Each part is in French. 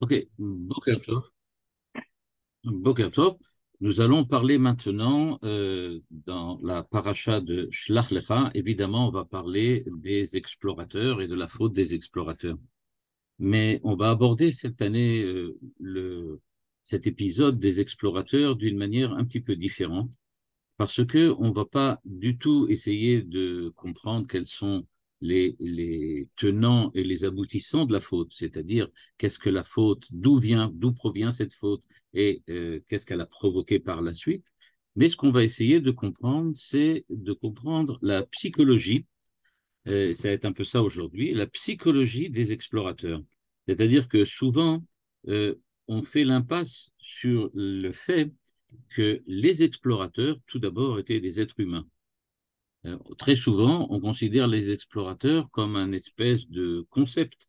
Ok, Boker Tov. Boker Tov. Nous allons parler maintenant dans la paracha de Shlach Lecha. Évidemment, on va parler des explorateurs et de la faute des explorateurs. Mais on va aborder cette année cet épisode des explorateurs d'une manière un petit peu différente parce que on va pas du tout essayer de comprendre quels sont les tenants et les aboutissants de la faute, c'est-à-dire qu'est-ce que la faute, d'où provient cette faute et qu'est-ce qu'elle a provoqué par la suite. Mais ce qu'on va essayer de comprendre, c'est de comprendre la psychologie, ça va être un peu ça aujourd'hui, la psychologie des explorateurs. C'est-à-dire que souvent, euh, on fait l'impasse sur le fait que les explorateurs, tout d'abord, étaient des êtres humains. Très souvent, on considère les explorateurs comme un espèce de concept,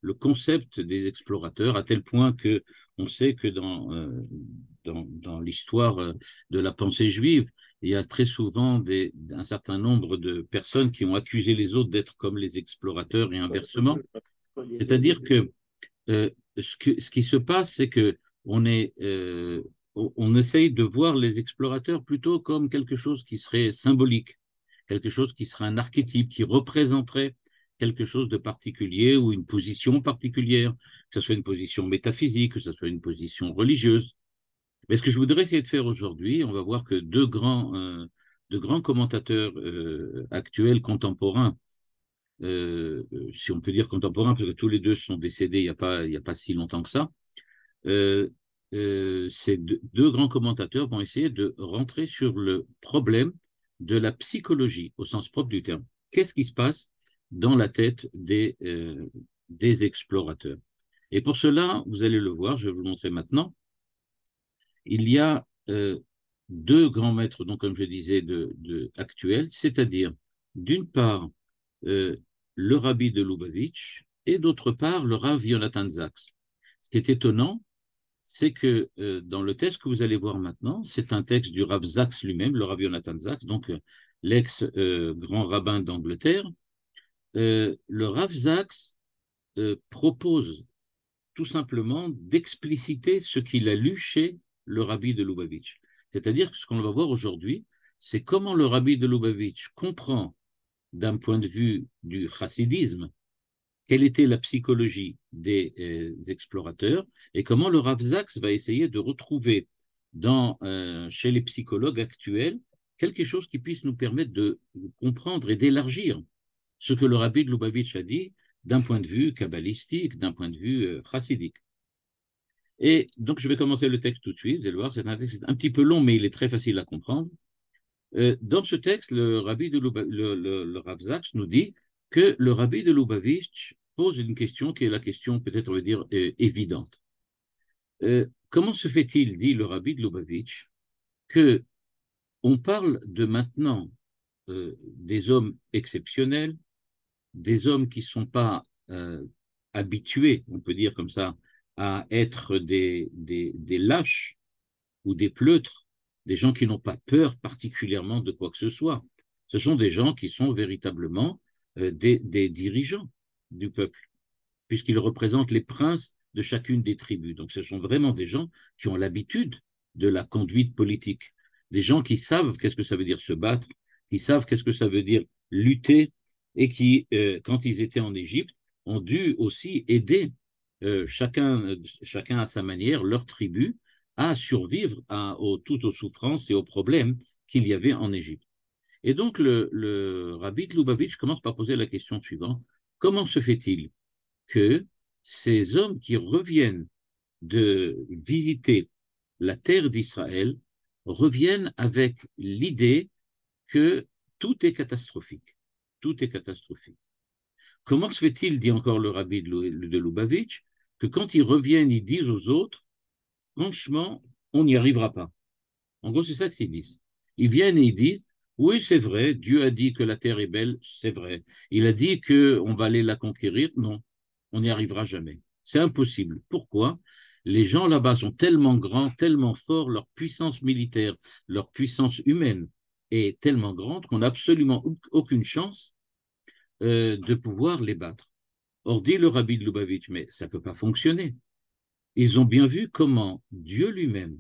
le concept des explorateurs, à tel point que on sait que dans l'histoire de la pensée juive, il y a très souvent un certain nombre de personnes qui ont accusé les autres d'être comme les explorateurs et inversement. C'est-à-dire que ce qui se passe, c'est que on essaye de voir les explorateurs plutôt comme quelque chose qui serait symbolique, quelque chose qui serait un archétype, qui représenterait quelque chose de particulier ou une position particulière, que ce soit une position métaphysique, que ce soit une position religieuse. Mais ce que je voudrais essayer de faire aujourd'hui, on va voir que deux grands commentateurs actuels, contemporains, si on peut dire contemporains, parce que tous les deux sont décédés il y a pas si longtemps que ça, euh, ces deux grands commentateurs vont essayer de rentrer sur le problème de la psychologie au sens propre du terme. Qu'est-ce qui se passe dans la tête des explorateurs? Et pour cela, vous allez le voir, je vais vous le montrer maintenant, il y a deux grands maîtres, donc comme je disais, actuels, c'est-à-dire d'une part euh, le rabbi de Lubavitch et d'autre part le Rav Yonatan Zaks. Ce qui est étonnant, c'est que dans le texte que vous allez voir maintenant, c'est un texte du Rav Zaks lui-même, le Rav Yonatan Zaks, donc l'ex-grand rabbin d'Angleterre. Le Rav Zaks propose tout simplement d'expliciter ce qu'il a lu chez le rabbi de Lubavitch. C'est-à-dire que ce qu'on va voir aujourd'hui, c'est comment le rabbi de Lubavitch comprend, d'un point de vue du chassidisme, quelle était la psychologie des explorateurs et comment le Rav Zaks va essayer de retrouver chez les psychologues actuels quelque chose qui puisse nous permettre de comprendre et d'élargir ce que le rabbi de Lubavitch a dit d'un point de vue kabbalistique, d'un point de vue chassidique. Et donc, je vais commencer le texte tout de suite. Vous allez voir, c'est un texte un petit peu long, mais il est très facile à comprendre. Dans ce texte, le Rav Zaks nous dit que le rabbi de Lubavitch pose une question qui est la question, peut-être on va dire, évidente. Comment se fait-il, dit le rabbi de Lubavitch, que on parle de maintenant des hommes exceptionnels, des hommes qui ne sont pas habitués, on peut dire comme ça, à être des lâches ou des pleutres, des gens qui n'ont pas peur particulièrement de quoi que ce soit. Ce sont des gens qui sont véritablement des dirigeants du peuple, puisqu'ils représentent les princes de chacune des tribus. Donc ce sont vraiment des gens qui ont l'habitude de la conduite politique, des gens qui savent qu'est-ce que ça veut dire se battre, qui savent qu'est-ce que ça veut dire lutter, et qui, quand ils étaient en Égypte, ont dû aussi aider chacun à sa manière, leur tribu, à survivre toutes aux souffrances et aux problèmes qu'il y avait en Égypte. Et donc, le rabbi Lubavitch commence par poser la question suivante. Comment se fait-il que ces hommes qui reviennent de visiter la terre d'Israël reviennent avec l'idée que tout est catastrophique? Tout est catastrophique. Comment se fait-il, dit encore le rabbi de Lubavitch, que quand ils reviennent, ils disent aux autres, franchement, on n'y arrivera pas. En gros, c'est ça qu'ils disent. Ils viennent et ils disent, oui, c'est vrai, Dieu a dit que la terre est belle, c'est vrai. Il a dit qu'on va aller la conquérir, non, on n'y arrivera jamais. C'est impossible. Pourquoi? Les gens là-bas sont tellement grands, tellement forts, leur puissance militaire, leur puissance humaine est tellement grande qu'on n'a absolument aucune chance de pouvoir les battre. Or, dit le rabbi de Lubavitch, mais ça ne peut pas fonctionner. ils ont bien vu comment Dieu lui-même,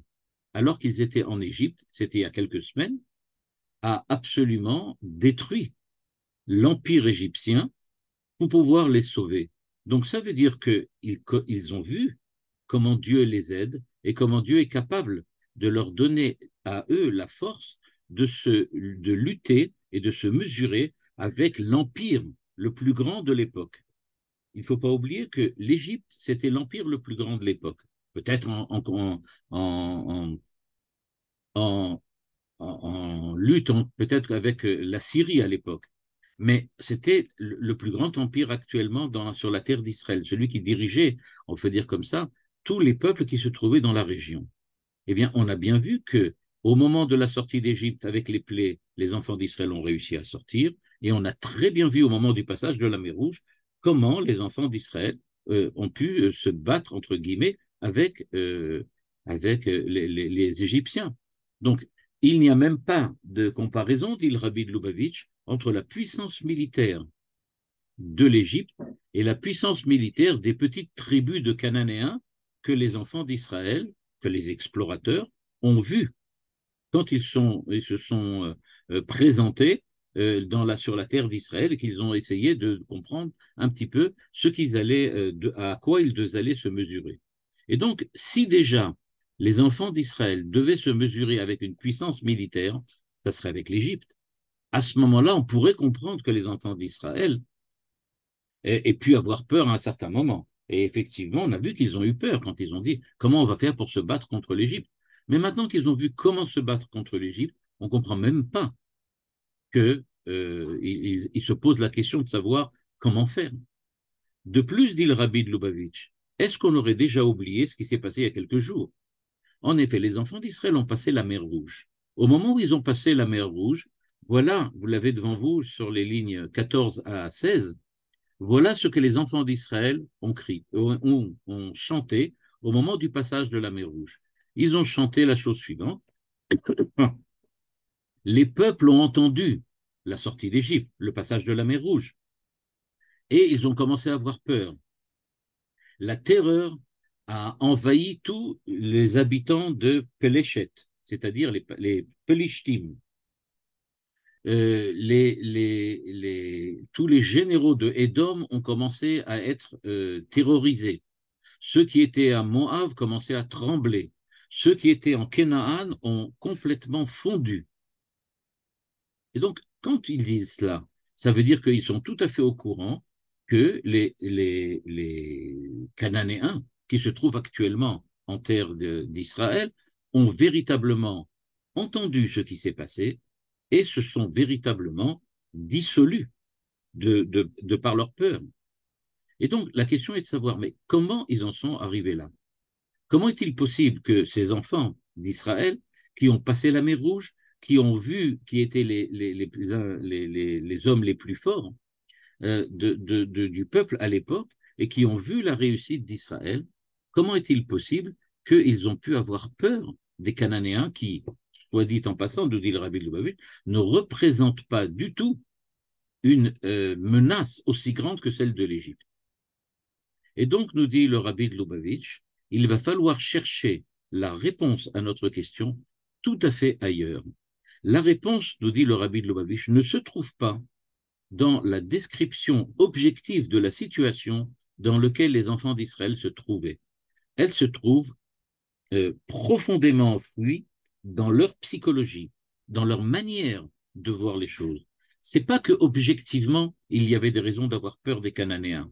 alors qu'ils étaient en Égypte, c'était il y a quelques semaines, a absolument détruit l'empire égyptien pour pouvoir les sauver. Donc ça veut dire qu'ils ont vu comment Dieu les aide et comment Dieu est capable de leur donner à eux la force de lutter et de se mesurer avec l'empire le plus grand de l'époque. Il ne faut pas oublier que l'Égypte, c'était l'empire le plus grand de l'époque. Peut-être en, en, en lutte peut-être avec la Syrie à l'époque. Mais c'était le plus grand empire actuellement sur la terre d'Israël, celui qui dirigeait, on peut dire comme ça, tous les peuples qui se trouvaient dans la région. Eh bien, on a bien vu que au moment de la sortie d'Égypte avec les plaies, les enfants d'Israël ont réussi à sortir, et on a très bien vu au moment du passage de la mer Rouge comment les enfants d'Israël ont pu se battre, entre guillemets, avec les Égyptiens. Donc, il n'y a même pas de comparaison, dit le rabbi de Lubavitch, entre la puissance militaire de l'Égypte et la puissance militaire des petites tribus de Cananéens que les enfants d'Israël, que les explorateurs ont vus quand ils se sont présentés sur la terre d'Israël et qu'ils ont essayé de comprendre un petit peu ce qu'ils allaient, à quoi ils allaient se mesurer. Et donc, si déjà les enfants d'Israël devaient se mesurer avec une puissance militaire, ça serait avec l'Égypte. À ce moment-là, on pourrait comprendre que les enfants d'Israël aient pu avoir peur à un certain moment. Et effectivement, on a vu qu'ils ont eu peur quand ils ont dit comment on va faire pour se battre contre l'Égypte. Mais maintenant qu'ils ont vu comment se battre contre l'Égypte, on ne comprend même pas qu'ils se posent la question de savoir comment faire. De plus, dit le rabbi de Lubavitch, est-ce qu'on aurait déjà oublié ce qui s'est passé il y a quelques jours? En effet, les enfants d'Israël ont passé la mer Rouge. Au moment où ils ont passé la mer Rouge, voilà, vous l'avez devant vous sur les lignes 14 à 16, voilà ce que les enfants d'Israël ont chanté au moment du passage de la mer Rouge. Ils ont chanté la chose suivante. Les peuples ont entendu la sortie d'Égypte, le passage de la mer Rouge, et ils ont commencé à avoir peur. La terreur a envahi tous les habitants de Peléchet, c'est-à-dire les Pelishtim. Tous les généraux de Édom ont commencé à être terrorisés. Ceux qui étaient à Moab commençaient à trembler. Ceux qui étaient en Canaan ont complètement fondu. Et donc, quand ils disent cela, ça veut dire qu'ils sont tout à fait au courant que les Cananéens qui se trouvent actuellement en terre d'Israël ont véritablement entendu ce qui s'est passé et se sont véritablement dissolus de par leur peur. Et donc, la question est de savoir, mais comment ils en sont arrivés là? Comment est-il possible que ces enfants d'Israël, qui ont passé la mer Rouge, qui ont vu qui étaient les hommes les plus forts du peuple à l'époque, et qui ont vu la réussite d'Israël, comment est-il possible qu'ils ont pu avoir peur des Cananéens qui, soit dit en passant, nous dit le rabbi de Lubavitch, ne représentent pas du tout une menace aussi grande que celle de l'Égypte. Et donc, nous dit le rabbi de Lubavitch, il va falloir chercher la réponse à notre question tout à fait ailleurs. La réponse, nous dit le rabbi de Lubavitch, ne se trouve pas dans la description objective de la situation dans laquelle les enfants d'Israël se trouvaient. Elle se trouve profondément enfouie dans leur psychologie, dans leur manière de voir les choses. C'est pas que objectivement il y avait des raisons d'avoir peur des Cananéens,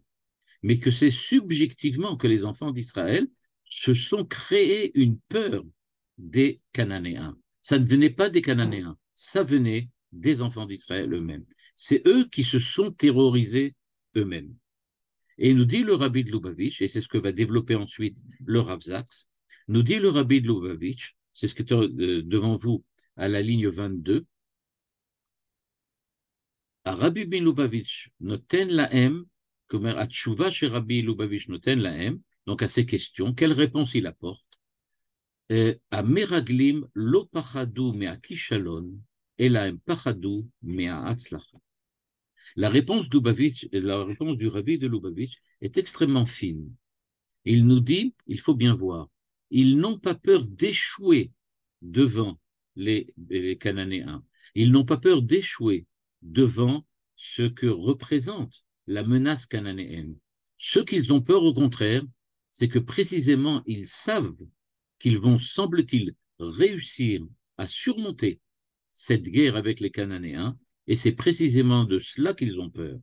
mais que c'est subjectivement que les enfants d'Israël se sont créés une peur des Cananéens. Ça ne venait pas des Cananéens, ça venait des enfants d'Israël eux-mêmes. C'est eux qui se sont terrorisés eux-mêmes. Et nous dit le rabbi de Lubavitch, et c'est ce que va développer ensuite le Rav Zaks, nous dit le rabbi de Lubavitch, c'est ce qui est devant vous à la ligne 22, Rabbi bin Lubavitch noten lahem, Atchouva chez Rabbi Lubavitch noten lahem, donc à ces questions, quelle réponse il apporte? À meraglim lo pachadu mea kishalon, elahem pachadu mea atzlacha. La réponse du Rabbi de Lubavitch est extrêmement fine. Il nous dit, il faut bien voir, ils n'ont pas peur d'échouer devant les Cananéens. Ils n'ont pas peur d'échouer devant ce que représente la menace cananéenne. Ce qu'ils ont peur, au contraire, c'est que précisément ils savent qu'ils vont, semble-t-il, réussir à surmonter cette guerre avec les Cananéens, et c'est précisément de cela qu'ils ont peur.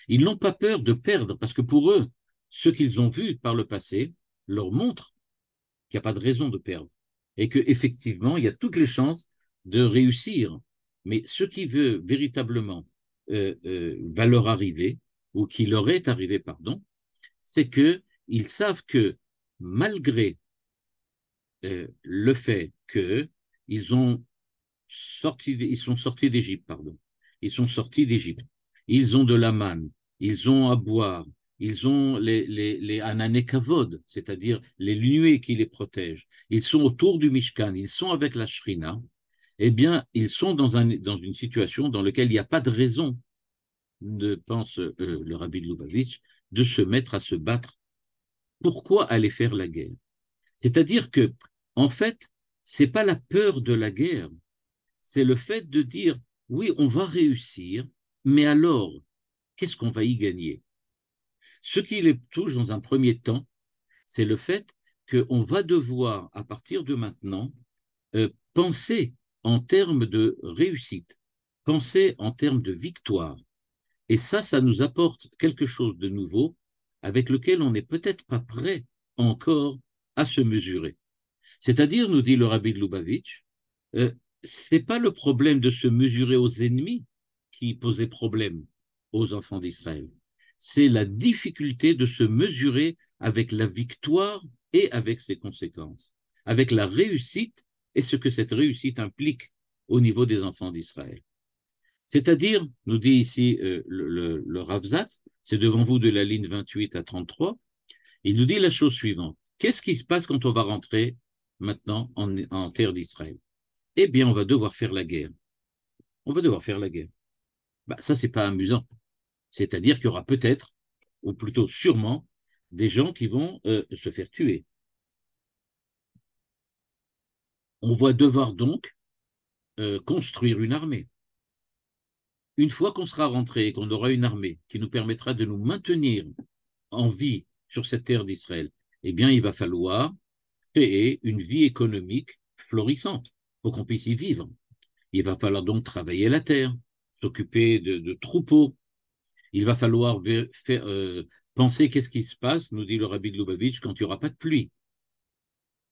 Ils n'ont pas peur de perdre, parce que pour eux, ce qu'ils ont vu par le passé leur montre qu'il n'y a pas de raison de perdre, et qu'effectivement, il y a toutes les chances de réussir. Mais ce qui veut véritablement va leur arriver, ou qui leur est arrivé, pardon, c'est qu'ils savent que malgré le fait qu'ils ont ils sont sortis d'Égypte, pardon. Ils sont sortis d'Égypte. Ils ont de la manne, ils ont à boire, ils ont les Anané Kavod, c'est-à-dire les nuées qui les protègent. Ils sont autour du Mishkan, ils sont avec la Shrina. Eh bien, ils sont dans une situation dans laquelle il n'y a pas de raison, pense le rabbi de Lubavitch, de se mettre à se battre. Pourquoi aller faire la guerre? C'est-à-dire que, en fait, c'est pas la peur de la guerre, c'est le fait de dire, oui, on va réussir, mais alors, qu'est-ce qu'on va y gagner? Ce qui les touche dans un premier temps, c'est le fait qu'on va devoir, à partir de maintenant, penser en termes de réussite, penser en termes de victoire. Et ça nous apporte quelque chose de nouveau avec lequel on n'est peut-être pas prêt encore à se mesurer. C'est-à-dire, nous dit le rabbi de Lubavitch, ce n'est pas le problème de se mesurer aux ennemis qui posait problème aux enfants d'Israël. C'est la difficulté de se mesurer avec la victoire et avec ses conséquences, avec la réussite et ce que cette réussite implique au niveau des enfants d'Israël. C'est-à-dire, nous dit ici le Rav Zatz, c'est devant vous de la ligne 28 à 33, il nous dit la chose suivante. Qu'est-ce qui se passe quand on va rentrer maintenant en terre d'Israël? Eh bien, on va devoir faire la guerre. On va devoir faire la guerre. Bah, ça, c'est pas amusant. C'est-à-dire qu'il y aura peut-être, ou plutôt sûrement, des gens qui vont se faire tuer. On va devoir donc construire une armée. Une fois qu'on sera rentré et qu'on aura une armée qui nous permettra de nous maintenir en vie sur cette terre d'Israël, eh bien, il va falloir créer une vie économique florissante pour qu'on puisse y vivre. Il va falloir donc travailler la terre, s'occuper de troupeaux. Il va falloir penser qu'est-ce qui se passe, nous dit le rabbi de Lubavitch, quand il n'y aura pas de pluie,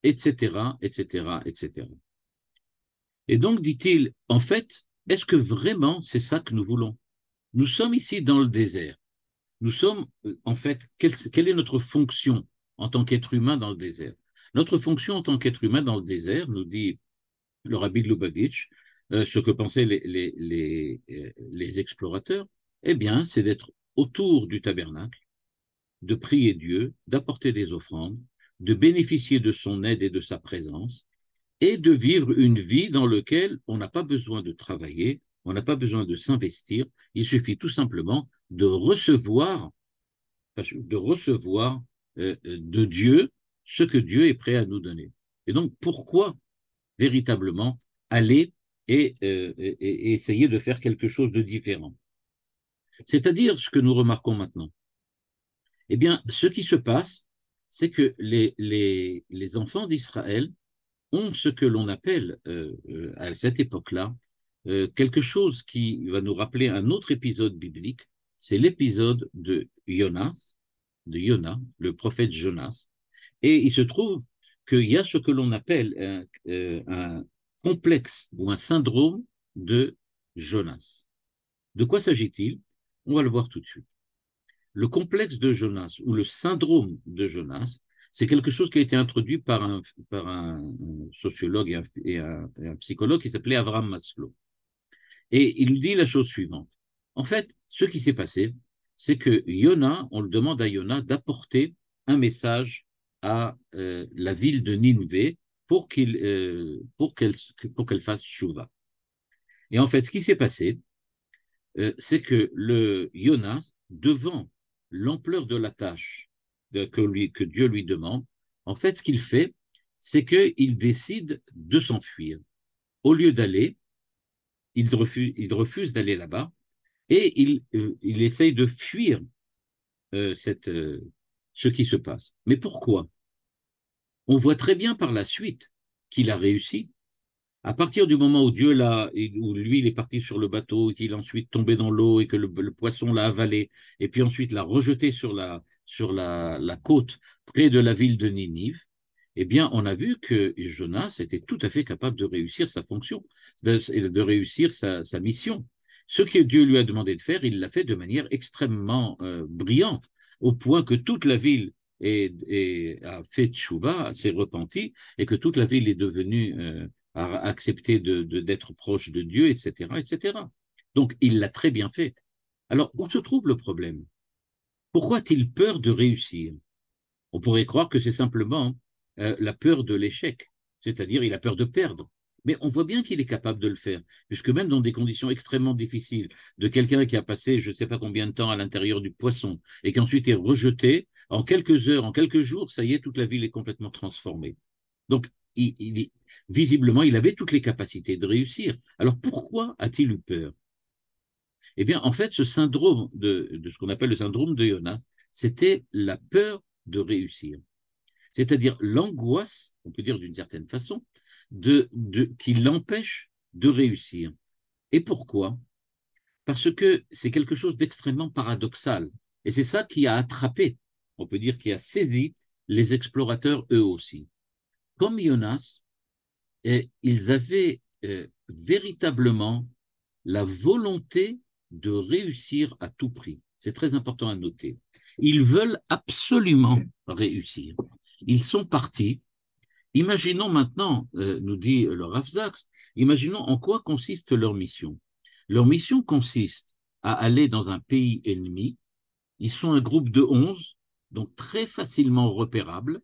etc., etc., etc. Et donc, dit-il, en fait, est-ce que vraiment c'est ça que nous voulons? Nous sommes ici dans le désert. Nous sommes, en fait, quelle est notre fonction en tant qu'être humain dans le désert? Notre fonction en tant qu'être humain dans le désert, nous dit le rabbi de Lubavitch, ce que pensaient les explorateurs, eh bien, c'est d'être autour du tabernacle, de prier Dieu, d'apporter des offrandes, de bénéficier de son aide et de sa présence, et de vivre une vie dans laquelle on n'a pas besoin de travailler, on n'a pas besoin de s'investir, il suffit tout simplement de recevoir de Dieu ce que Dieu est prêt à nous donner. Et donc, pourquoi véritablement aller et essayer de faire quelque chose de différent? C'est-à-dire ce que nous remarquons maintenant. Eh bien, ce qui se passe, c'est que les enfants d'Israël ont ce que l'on appelle à cette époque-là quelque chose qui va nous rappeler un autre épisode biblique, c'est l'épisode de Yona, le prophète Jonas. Et il se trouve qu'il y a ce que l'on appelle un complexe ou un syndrome de Jonas. De quoi s'agit-il? On va le voir tout de suite. Le complexe de Jonas ou le syndrome de Jonas, c'est quelque chose qui a été introduit par un sociologue et un psychologue qui s'appelait Abraham Maslow. Et il dit la chose suivante. En fait, ce qui s'est passé, c'est que Yona, on le demande à Yona d'apporter un message à la ville de Nineveh pour qu'elle fasse Shuvah. Et en fait, ce qui s'est passé, c'est que le Yona, devant l'ampleur de la tâche que Dieu lui demande, en fait, ce qu'il fait, c'est qu'il décide de s'enfuir. Au lieu d'aller, il refuse d'aller là-bas et il essaye de fuir euh, cette, euh, ce qui se passe. Mais pourquoi? On voit très bien par la suite qu'il a réussi. À partir du moment où Dieu l'a, où lui, il est parti sur le bateau, et qu'il est ensuite tombé dans l'eau et que le poisson l'a avalé, et puis ensuite l'a rejeté sur la côte près de la ville de Ninive, eh bien, on a vu que Jonas était tout à fait capable de réussir sa fonction, de réussir sa mission. Ce que Dieu lui a demandé de faire, il l'a fait de manière extrêmement brillante, au point que toute la ville a fait tchouva, s'est repentie, et que toute la ville est devenue a accepté d'être proche de Dieu, etc., etc. Donc, il l'a très bien fait. Alors, où se trouve le problème? Pourquoi a-t-il peur de réussir? On pourrait croire que c'est simplement la peur de l'échec, c'est-à-dire il a peur de perdre. Mais on voit bien qu'il est capable de le faire, puisque même dans des conditions extrêmement difficiles, de quelqu'un qui a passé je ne sais pas combien de temps à l'intérieur du poisson et qui ensuite est rejeté, en quelques heures, en quelques jours, ça y est, toute la ville est complètement transformée. Donc, visiblement, il avait toutes les capacités de réussir. Alors, pourquoi a-t-il eu peur? Eh bien, en fait, ce syndrome de ce qu'on appelle le syndrome de Jonas, c'était la peur de réussir. C'est-à-dire l'angoisse, on peut dire d'une certaine façon, qui l'empêche de réussir. Et pourquoi? Parce que c'est quelque chose d'extrêmement paradoxal. Et c'est ça qui a attrapé, on peut dire, qui a saisi les explorateurs eux aussi. Comme Jonas, ils avaient véritablement la volonté de réussir à tout prix. C'est très important à noter. Ils veulent absolument réussir. Ils sont partis. Imaginons maintenant, nous dit le Rav Zaks, imaginons en quoi consiste leur mission. Leur mission consiste à aller dans un pays ennemi. Ils sont un groupe de 11, donc très facilement repérables,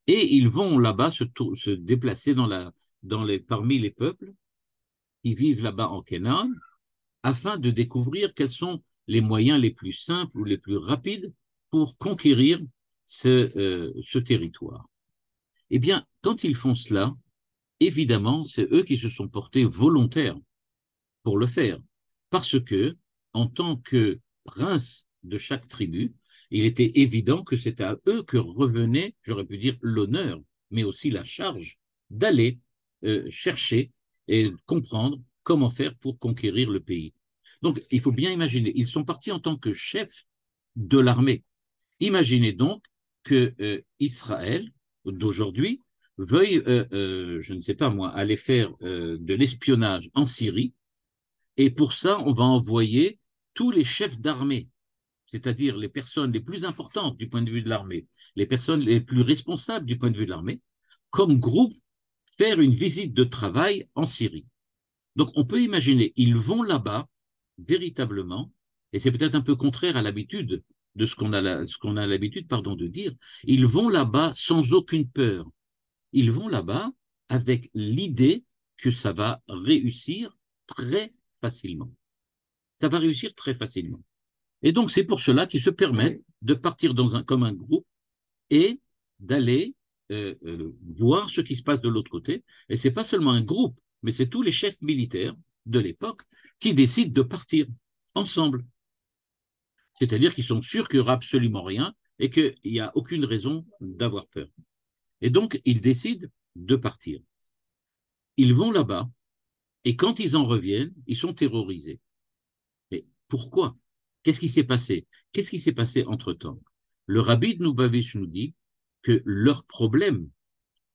et ils vont là-bas se déplacer parmi les peuples qui vivent là-bas en Canaan, afin de découvrir quels sont les moyens les plus simples ou les plus rapides pour conquérir ce territoire. Eh bien, quand ils font cela, évidemment, c'est eux qui se sont portés volontaires pour le faire, parce que, en tant que prince de chaque tribu, il était évident que c'était à eux que revenait, j'aurais pu dire, l'honneur, mais aussi la charge d'aller chercher et comprendre comment faire pour conquérir le pays. Donc, il faut bien imaginer, ils sont partis en tant que chefs de l'armée. Imaginez donc que Israël d'aujourd'hui veuille, je ne sais pas moi, aller faire de l'espionnage en Syrie, et pour ça, on va envoyer tous les chefs d'armée, c'est-à-dire les personnes les plus importantes du point de vue de l'armée, les personnes les plus responsables du point de vue de l'armée, comme groupe, faire une visite de travail en Syrie. Donc, on peut imaginer, ils vont là-bas véritablement, et c'est peut-être un peu contraire à l'habitude de ce qu'on a l'habitude, pardon, de dire, ils vont là-bas sans aucune peur. Ils vont là-bas avec l'idée que ça va réussir très facilement. Ça va réussir très facilement. Et donc, c'est pour cela qu'ils se permettent de partir comme un groupe et d'aller voir ce qui se passe de l'autre côté. Et ce n'est pas seulement un groupe, mais c'est tous les chefs militaires de l'époque qui décident de partir ensemble. C'est-à-dire qu'ils sont sûrs qu'il n'y aura absolument rien et qu'il n'y a aucune raison d'avoir peur. Et donc, ils décident de partir. Ils vont là-bas et quand ils en reviennent, ils sont terrorisés. Mais pourquoi? Qu'est-ce qui s'est passé? Qu'est-ce qui s'est passé entre-temps? Le rabbi de Lubavitch nous dit que leur problème,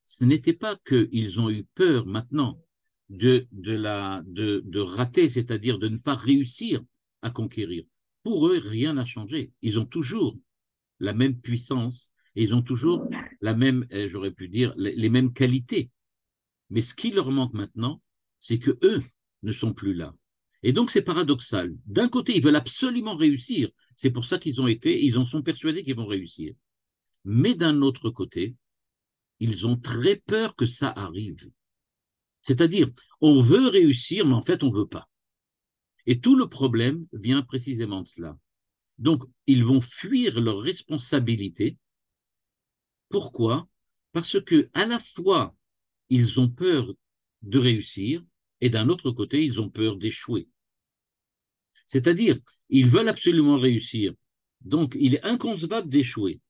ce n'était pas qu'ils ont eu peur maintenant de rater, c'est-à-dire de ne pas réussir à conquérir. Pour eux, rien n'a changé. Ils ont toujours la même puissance et ils ont toujours la même, j'aurais pu dire, les mêmes qualités. Mais ce qui leur manque maintenant, c'est que eux ne sont plus là. Et donc c'est paradoxal. D'un côté, ils veulent absolument réussir. C'est pour ça ils en sont persuadés qu'ils vont réussir. Mais d'un autre côté, ils ont très peur que ça arrive. C'est-à-dire, on veut réussir, mais en fait, on ne veut pas. Et tout le problème vient précisément de cela. Donc, ils vont fuir leurs responsabilités. Pourquoi? Parce que à la fois, ils ont peur de réussir et d'un autre côté, ils ont peur d'échouer. C'est-à-dire, ils veulent absolument réussir. Donc, il est inconcevable d'échouer.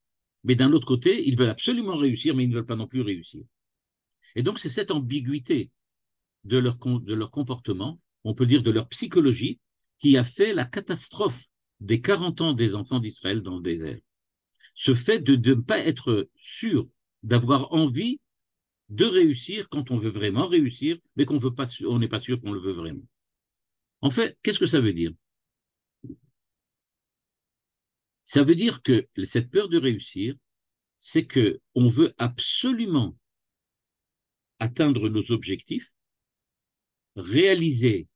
Mais d'un autre côté, ils veulent absolument réussir, mais ils ne veulent pas non plus réussir. Et donc, c'est cette ambiguïté de leur comportement, on peut dire de leur psychologie, qui a fait la catastrophe des 40 ans des enfants d'Israël dans le désert. Ce fait de ne pas être sûr, d'avoir envie de réussir quand on veut vraiment réussir, mais qu'on veut pas, on n'est pas sûr qu'on le veut vraiment. En fait, qu'est-ce que ça veut dire? Ça veut dire que cette peur de réussir, c'est que on veut absolument atteindre nos objectifs, réaliser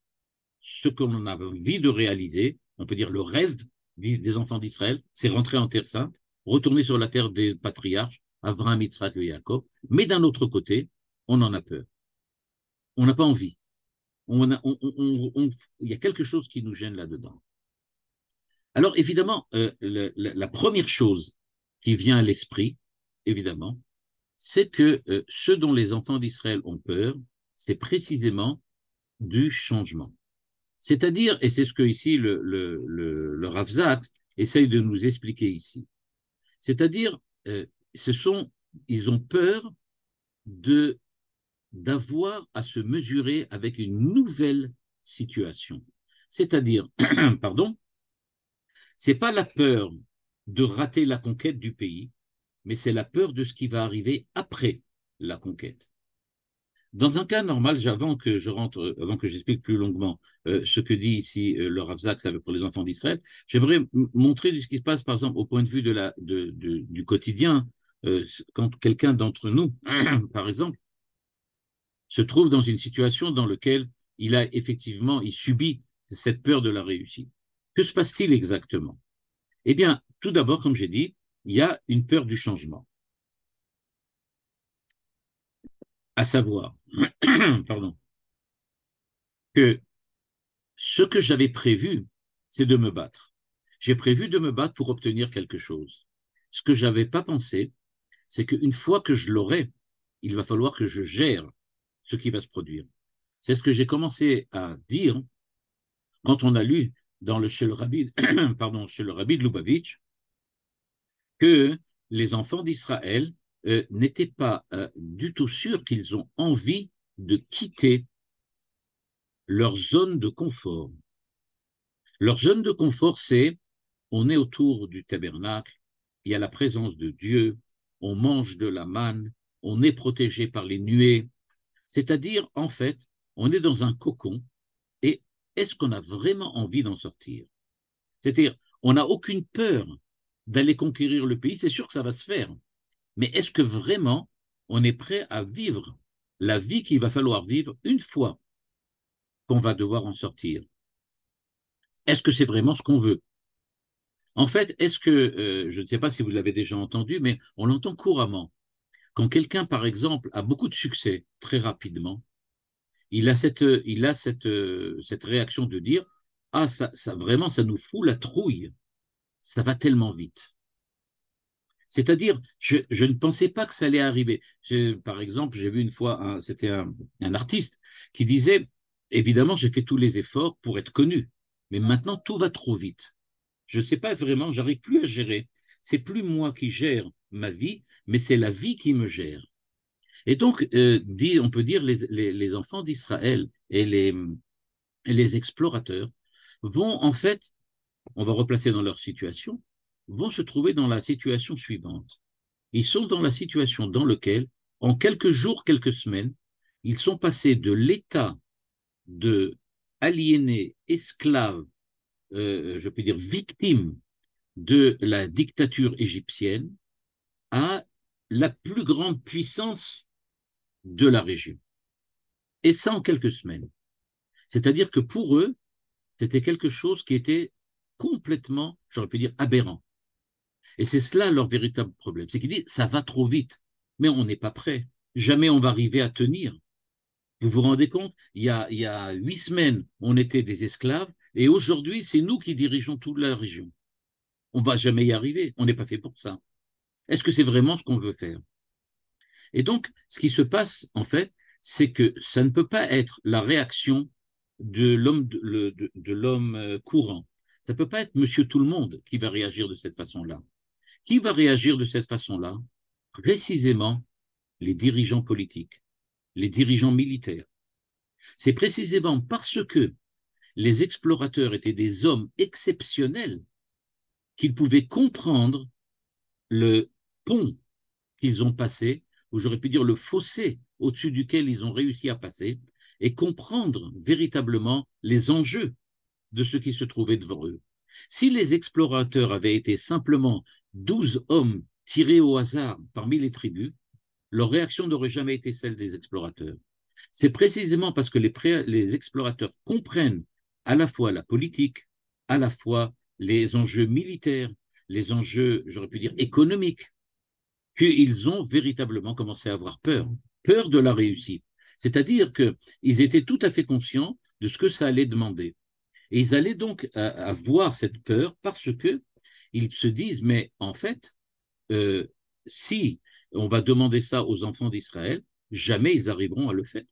ce que l'on a envie de réaliser, on peut dire le rêve des enfants d'Israël, c'est rentrer en Terre Sainte, retourner sur la terre des patriarches, Abraham, Yitzhak et Jacob, mais d'un autre côté, on en a peur. On n'a pas envie. Il y a quelque chose qui nous gêne là-dedans. Alors, évidemment, la première chose qui vient à l'esprit, évidemment, c'est que ce dont les enfants d'Israël ont peur, c'est précisément du changement. C'est-à-dire, et c'est ce que ici le Rav Zaks essaye de nous expliquer ici, c'est-à-dire, ils ont peur de d'avoir à se mesurer avec une nouvelle situation. C'est-à-dire, pardon, c'est pas la peur de rater la conquête du pays, mais c'est la peur de ce qui va arriver après la conquête. Dans un cas normal, avant que j'explique plus longuement ce que dit ici le Rav Zaks pour les enfants d'Israël, j'aimerais montrer ce qui se passe, par exemple, au point de vue du quotidien, quand quelqu'un d'entre nous, par exemple, se trouve dans une situation dans laquelle il subit cette peur de la réussite. Que se passe-t-il exactement? Eh bien, tout d'abord, comme j'ai dit, il y a une peur du changement, à savoir, pardon, que ce que j'avais prévu, c'est de me battre. J'ai prévu de me battre pour obtenir quelque chose. Ce que je n'avais pas pensé, c'est qu'une fois que je l'aurai, il va falloir que je gère ce qui va se produire. C'est ce que j'ai commencé à dire quand on a lu chez le Rabbi, chez le Rabbi de Lubavitch, que les enfants d'Israël n'étaient pas du tout sûrs qu'ils ont envie de quitter leur zone de confort. Leur zone de confort, c'est on est autour du tabernacle, il y a la présence de Dieu, on mange de la manne, on est protégé par les nuées. C'est-à-dire, en fait, on est dans un cocon et est-ce qu'on a vraiment envie d'en sortir? C'est-à-dire, on n'a aucune peur d'aller conquérir le pays, c'est sûr que ça va se faire, mais est-ce que vraiment on est prêt à vivre la vie qu'il va falloir vivre une fois qu'on va devoir en sortir? Est-ce que c'est vraiment ce qu'on veut? En fait, je ne sais pas si vous l'avez déjà entendu, mais on l'entend couramment. Quand quelqu'un, par exemple, a beaucoup de succès très rapidement, cette réaction de dire, ah, vraiment, ça nous fout la trouille, ça va tellement vite. C'est-à-dire, je ne pensais pas que ça allait arriver. Par exemple, j'ai vu une fois, c'était un artiste qui disait, évidemment, j'ai fait tous les efforts pour être connu, mais maintenant tout va trop vite. Je ne sais pas vraiment, j'arrive plus à gérer. C'est plus moi qui gère ma vie, mais c'est la vie qui me gère. Et donc, on peut dire les enfants d'Israël et les explorateurs vont en fait, on va replacer dans leur situation, vont se trouver dans la situation suivante. Ils sont dans la situation dans laquelle, en quelques jours, quelques semaines, ils sont passés de l'état de aliénés, esclaves, je peux dire victimes de la dictature égyptienne à la plus grande puissance de la région. Et ça en quelques semaines. C'est-à-dire que pour eux, c'était quelque chose qui était complètement, j'aurais pu dire, aberrant. Et c'est cela leur véritable problème. C'est qu'ils disent, ça va trop vite, mais on n'est pas prêt. Jamais on va arriver à tenir. Vous vous rendez compte, il y a 8 semaines, on était des esclaves, et aujourd'hui, c'est nous qui dirigeons toute la région. On ne va jamais y arriver. On n'est pas fait pour ça. Est-ce que c'est vraiment ce qu'on veut faire? Et donc, ce qui se passe, en fait, c'est que ça ne peut pas être la réaction de l'homme courant. Ça ne peut pas être monsieur tout le monde qui va réagir de cette façon-là. Qui va réagir de cette façon-là? Précisément les dirigeants politiques, les dirigeants militaires. C'est précisément parce que les explorateurs étaient des hommes exceptionnels qu'ils pouvaient comprendre le pont qu'ils ont passé, ou j'aurais pu dire le fossé au-dessus duquel ils ont réussi à passer, et comprendre véritablement les enjeux de ce qui se trouvait devant eux. Si les explorateurs avaient été simplement 12 hommes tirés au hasard parmi les tribus, leur réaction n'aurait jamais été celle des explorateurs. C'est précisément parce que les explorateurs comprennent à la fois la politique, à la fois les enjeux militaires, les enjeux, j'aurais pu dire, économiques, qu'ils ont véritablement commencé à avoir peur, peur de la réussite. C'est-à-dire qu'ils étaient tout à fait conscients de ce que ça allait demander. Et ils allaient donc avoir cette peur parce que ils se disent, mais en fait, si on va demander ça aux enfants d'Israël, jamais ils arriveront à le faire.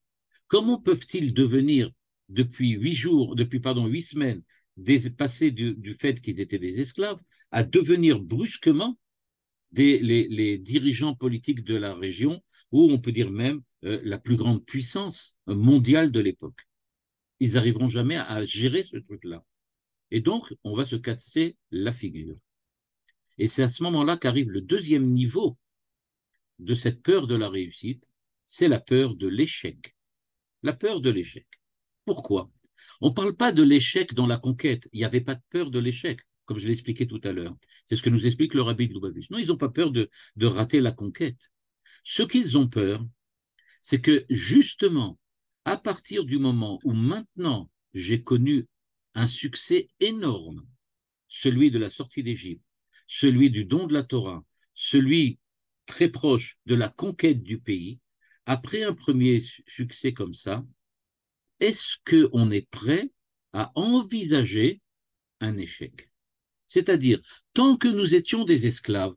Comment peuvent-ils devenir depuis 8 jours, depuis pardon 8 semaines, passés du fait qu'ils étaient des esclaves, à devenir brusquement les dirigeants politiques de la région, ou on peut dire même la plus grande puissance mondiale de l'époque? Ils n'arriveront jamais à gérer ce truc-là. Et donc, on va se casser la figure. Et c'est à ce moment-là qu'arrive le deuxième niveau de cette peur de la réussite, c'est la peur de l'échec. La peur de l'échec. Pourquoi? On ne parle pas de l'échec dans la conquête. Il n'y avait pas de peur de l'échec, comme je l'expliquais tout à l'heure. C'est ce que nous explique le rabbi de Lubavitch. Non, ils n'ont pas peur de rater la conquête. Ce qu'ils ont peur, c'est que justement, à partir du moment où maintenant j'ai connu un succès énorme, celui de la sortie d'Égypte, celui du don de la Torah, celui très proche de la conquête du pays, après un premier succès comme ça, est-ce qu'on est prêt à envisager un échec? C'est-à-dire, tant que nous étions des esclaves,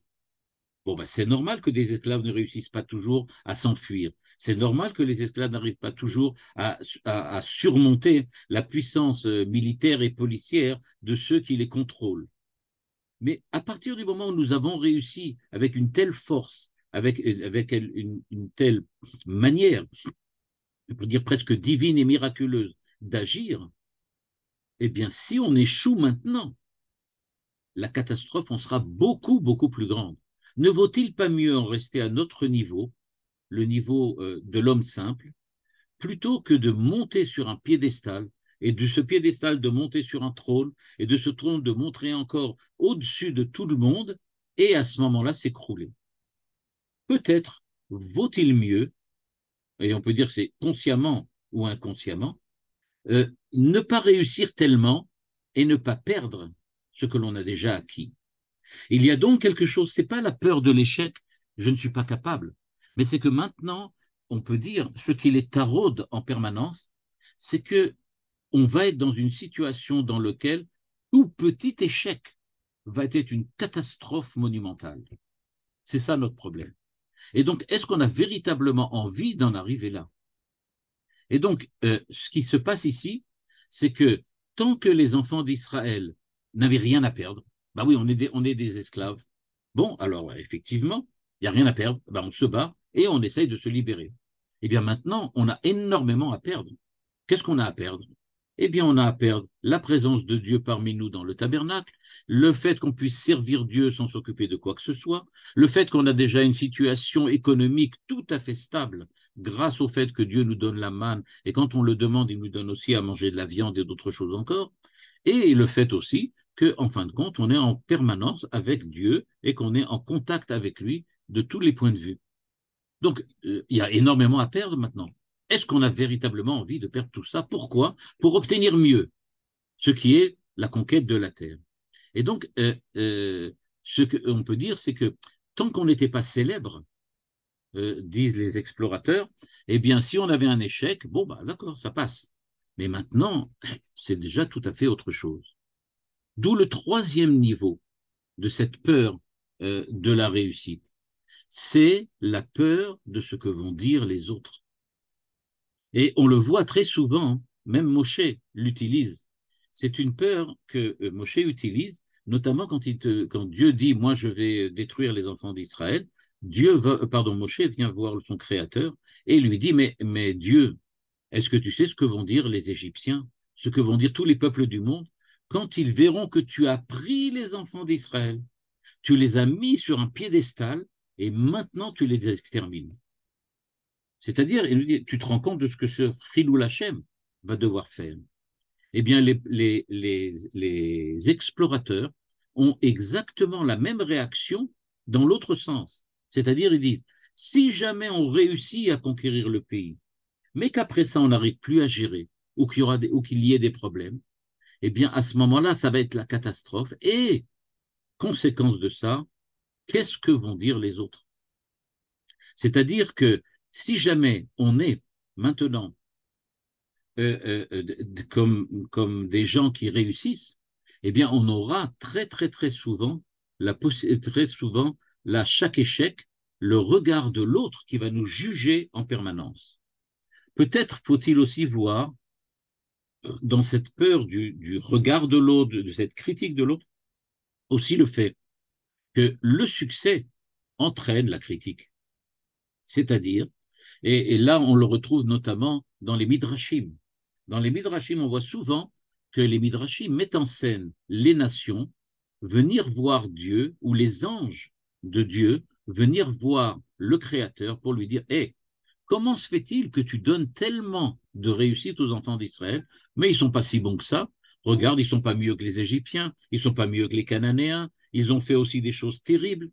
bon, ben, c'est normal que des esclaves ne réussissent pas toujours à s'enfuir. C'est normal que les esclaves n'arrivent pas toujours à surmonter la puissance militaire et policière de ceux qui les contrôlent. Mais à partir du moment où nous avons réussi avec une telle force, avec une telle manière, on peut dire presque divine et miraculeuse, d'agir, eh bien, si on échoue maintenant, la catastrophe en sera beaucoup, beaucoup plus grande. Ne vaut-il pas mieux en rester à notre niveau, le niveau de l'homme simple, plutôt que de monter sur un piédestal et de ce piédestal de monter sur un trône et de ce trône de monter encore au-dessus de tout le monde et à ce moment-là s'écrouler? Peut-être vaut-il mieux, et on peut dire c'est consciemment ou inconsciemment, ne pas réussir tellement et ne pas perdre ce que l'on a déjà acquis. Il y a donc quelque chose, ce n'est pas la peur de l'échec, je ne suis pas capable, mais c'est que maintenant, on peut dire, ce qui les taraude en permanence, c'est que on va être dans une situation dans laquelle tout petit échec va être une catastrophe monumentale. C'est ça notre problème. Et donc, est-ce qu'on a véritablement envie d'en arriver là? Et donc, ce qui se passe ici, c'est que tant que les enfants d'Israël n'avaient rien à perdre, bah oui, on est des esclaves. Bon, alors effectivement, il n'y a rien à perdre, bah on se bat et on essaye de se libérer. Eh bien maintenant, on a énormément à perdre. Qu'est-ce qu'on a à perdre? Eh bien, on a à perdre la présence de Dieu parmi nous dans le tabernacle, le fait qu'on puisse servir Dieu sans s'occuper de quoi que ce soit, le fait qu'on a déjà une situation économique tout à fait stable grâce au fait que Dieu nous donne la manne, et quand on le demande, il nous donne aussi à manger de la viande et d'autres choses encore, et le fait aussi qu'en fin de compte, on est en permanence avec Dieu et qu'on est en contact avec lui de tous les points de vue. Donc, il y a énormément à perdre maintenant. Est-ce qu'on a véritablement envie de perdre tout ça? Pourquoi? Pour obtenir mieux, ce qui est la conquête de la terre. Et donc, ce qu'on peut dire, c'est que tant qu'on n'était pas célèbre, disent les explorateurs, eh bien, si on avait un échec, bon, bah, d'accord, ça passe. Mais maintenant, c'est déjà tout à fait autre chose. D'où le troisième niveau de cette peur de la réussite. C'est la peur de ce que vont dire les autres. Et on le voit très souvent, même Moshe l'utilise. C'est une peur que Moshe utilise, notamment quand Dieu dit, moi je vais détruire les enfants d'Israël. Moshe vient voir son créateur et lui dit, mais Dieu, est-ce que tu sais ce que vont dire les Égyptiens, ce que vont dire tous les peuples du monde, quand ils verront que tu as pris les enfants d'Israël, tu les as mis sur un piédestal et maintenant tu les extermines. C'est-à-dire, il nous dit, tu te rends compte de ce que ce Chilul Hashem va devoir faire. Eh bien, les explorateurs ont exactement la même réaction dans l'autre sens. C'est-à-dire, ils disent, si jamais on réussit à conquérir le pays, mais qu'après ça, on n'arrive plus à gérer, ou qu'il y ait des problèmes, eh bien, à ce moment-là, ça va être la catastrophe. Et, conséquence de ça, qu'est-ce que vont dire les autres? C'est-à-dire que si jamais on est maintenant comme des gens qui réussissent, eh bien, on aura très souvent chaque échec, le regard de l'autre qui va nous juger en permanence. Peut-être faut-il aussi voir dans cette peur du regard de l'autre, de cette critique de l'autre, aussi le fait que le succès entraîne la critique. C'est-à-dire, et là on le retrouve notamment dans les Midrashim. Dans les Midrashim, on voit souvent que les Midrashim mettent en scène les nations venir voir Dieu, ou les anges de Dieu venir voir le Créateur pour lui dire, hé, comment se fait-il que tu donnes tellement de réussite aux enfants d'Israël, mais ils ne sont pas si bons que ça. Regarde, ils ne sont pas mieux que les Égyptiens, ils ne sont pas mieux que les Cananéens, ils ont fait aussi des choses terribles.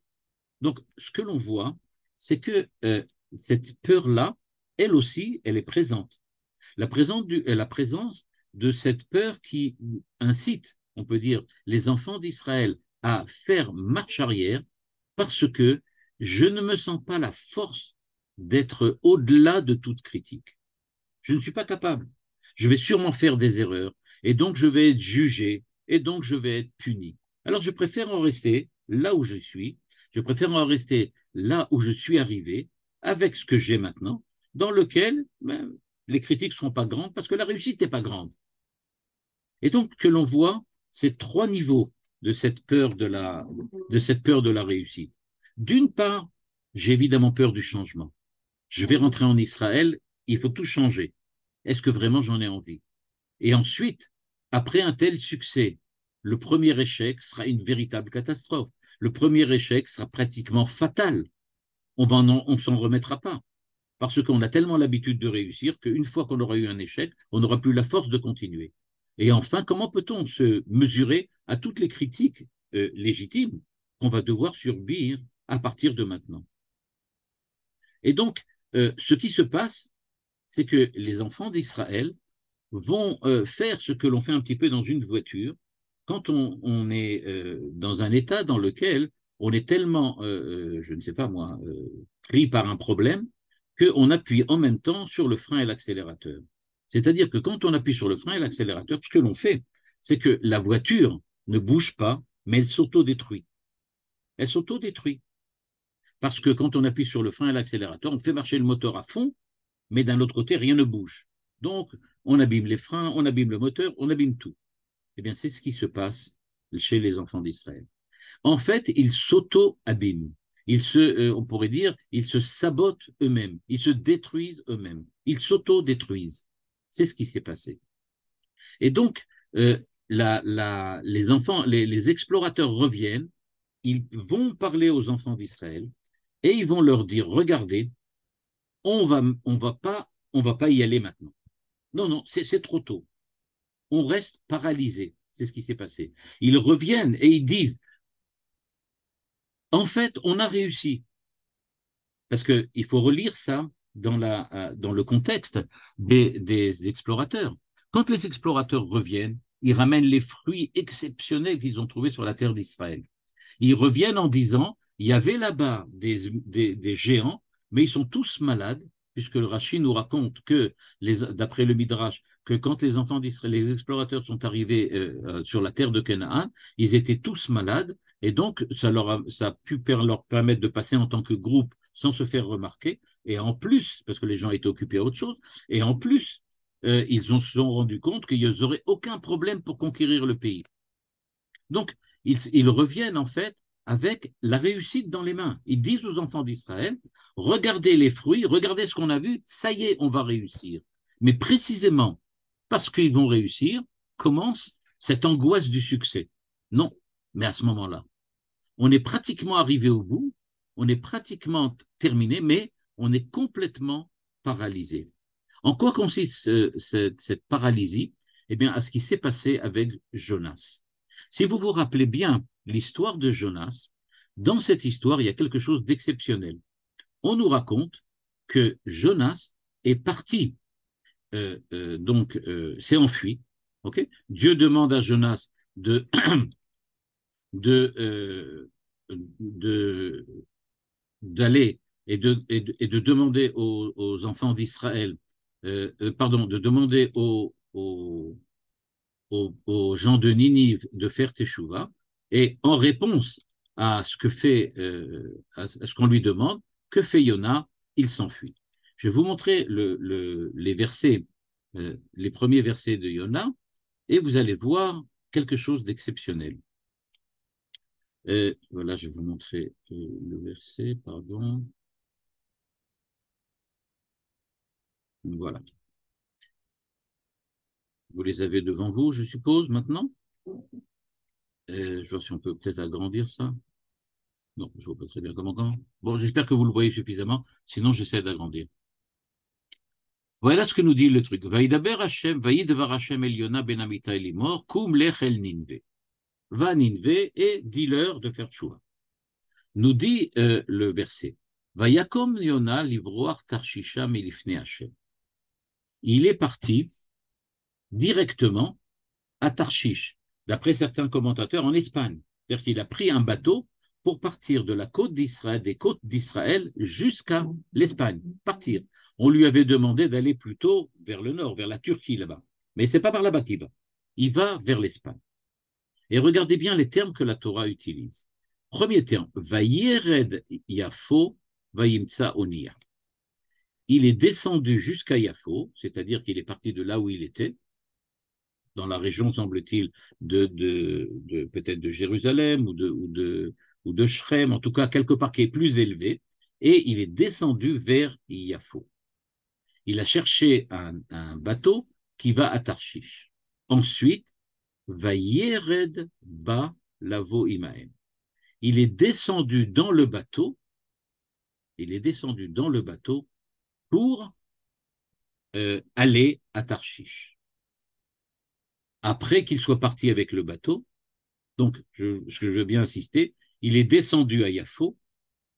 Donc, ce que l'on voit, c'est que cette peur-là, elle aussi, elle est présente. La présence de cette peur qui incite, on peut dire, les enfants d'Israël à faire marche arrière parce que je ne me sens pas la force d'être au-delà de toute critique. Je ne suis pas capable. Je vais sûrement faire des erreurs et donc je vais être jugé et donc je vais être puni. Alors je préfère en rester là où je suis, je préfère en rester là où je suis arrivé avec ce que j'ai maintenant, dans lequel les critiques ne seront pas grandes parce que la réussite n'est pas grande. Et donc que l'on voit ces trois niveaux de cette peur de la réussite. D'une part, j'ai évidemment peur du changement. Je vais rentrer en Israël, il faut tout changer. Est-ce que vraiment j'en ai envie? Et ensuite, après un tel succès, le premier échec sera une véritable catastrophe. Le premier échec sera pratiquement fatal. On ne s'en remettra pas. Parce qu'on a tellement l'habitude de réussir qu'une fois qu'on aura eu un échec, on n'aura plus la force de continuer. Et enfin, comment peut-on se mesurer à toutes les critiques légitimes qu'on va devoir subir à partir de maintenant? Et donc, ce qui se passe, c'est que les enfants d'Israël vont faire ce que l'on fait un petit peu dans une voiture quand on est dans un état dans lequel on est tellement, je ne sais pas moi, pris par un problème qu'on appuie en même temps sur le frein et l'accélérateur. C'est-à-dire que quand on appuie sur le frein et l'accélérateur, ce que l'on fait, c'est que la voiture ne bouge pas, mais elle s'autodétruit. Elle s'autodétruit. Parce que quand on appuie sur le frein et l'accélérateur, on fait marcher le moteur à fond, mais d'un autre côté, rien ne bouge. Donc, on abîme les freins, on abîme le moteur, on abîme tout. Eh bien, c'est ce qui se passe chez les enfants d'Israël. En fait, ils s'auto-abîment. On pourrait dire, ils se sabotent eux-mêmes, ils se détruisent eux-mêmes, ils s'auto-détruisent. C'est ce qui s'est passé. Et donc, les explorateurs reviennent, ils vont parler aux enfants d'Israël et ils vont leur dire, regardez, on va pas y aller maintenant. Non, non, c'est trop tôt. On reste paralysé. C'est ce qui s'est passé. Ils reviennent et ils disent, en fait, on a réussi. Parce qu'il faut relire ça dans le contexte des explorateurs. Quand les explorateurs reviennent, ils ramènent les fruits exceptionnels qu'ils ont trouvés sur la terre d'Israël. Ils reviennent en disant, il y avait là-bas des géants, mais ils sont tous malades, puisque le Rashi nous raconte que, d'après le Midrash, que quand les enfants d'Israël, les explorateurs sont arrivés sur la terre de Canaan, ils étaient tous malades, Et donc, ça a pu leur permettre de passer en tant que groupe sans se faire remarquer. Et en plus, parce que les gens étaient occupés à autre chose, et en plus, ils se sont rendus compte qu'ils n'auraient aucun problème pour conquérir le pays. Donc, ils reviennent en fait avec la réussite dans les mains. Ils disent aux enfants d'Israël, regardez les fruits, regardez ce qu'on a vu, ça y est, on va réussir. Mais précisément parce qu'ils vont réussir, commence cette angoisse du succès. Non, mais à ce moment-là, on est pratiquement arrivé au bout, on est pratiquement terminé, mais on est complètement paralysé. En quoi consiste cette paralysie? Eh bien, à ce qui s'est passé avec Jonas. Si vous vous rappelez bien l'histoire de Jonas, dans cette histoire, il y a quelque chose d'exceptionnel. On nous raconte que Jonas est parti, s'est enfui. Okay. Dieu demande à Jonas d'aller et de demander aux enfants d'Israël, de demander aux gens de Ninive de faire Teshuvah, et en réponse à ce que fait, à ce qu'on lui demande, que fait Yona? Il s'enfuit. Je vais vous montrer les versets, les premiers versets de Yona, et vous allez voir quelque chose d'exceptionnel. Voilà, je vais vous montrer le verset, pardon. Voilà. Vous les avez devant vous, je suppose, maintenant. Je vois si on peut peut-être agrandir ça. Non, je vois pas très bien comment. Bon, j'espère que vous le voyez suffisamment, sinon j'essaie d'agrandir. Voilà ce que nous dit le truc. Vaïdaber Hashem, vaïdvar Hashem Eliona ben Amitai Limor, kum lech el Ninve. Va Ninve et dis-leur de faire tchouva. Nous dit le verset. Vayakom Yona livroar tarshisha milifne Hashem. Il est parti directement à Tarshish, d'après certains commentateurs, en Espagne. C'est-à-dire qu'il a pris un bateau pour partir de la côte d'Israël, des côtes d'Israël jusqu'à l'Espagne, partir. On lui avait demandé d'aller plutôt vers le nord, vers la Turquie là-bas. Mais ce n'est pas par là-bas qu'il va. Il va vers l'Espagne. Et regardez bien les termes que la Torah utilise. Premier terme, Vayered Yafo Vayimtsa Onia. Il est descendu jusqu'à Yafo, c'est-à-dire qu'il est parti de là où il était, dans la région, semble-t-il, peut-être de Jérusalem ou de Shrem, en tout cas quelque part qui est plus élevé, et il est descendu vers Yafo. Il a cherché un bateau qui va à Tarshish. Ensuite, Vayered ba lavo imaem. Il est descendu dans le bateau, pour aller à Tarshish. Après qu'il soit parti avec le bateau, donc ce que je veux bien insister, il est descendu à Yafo,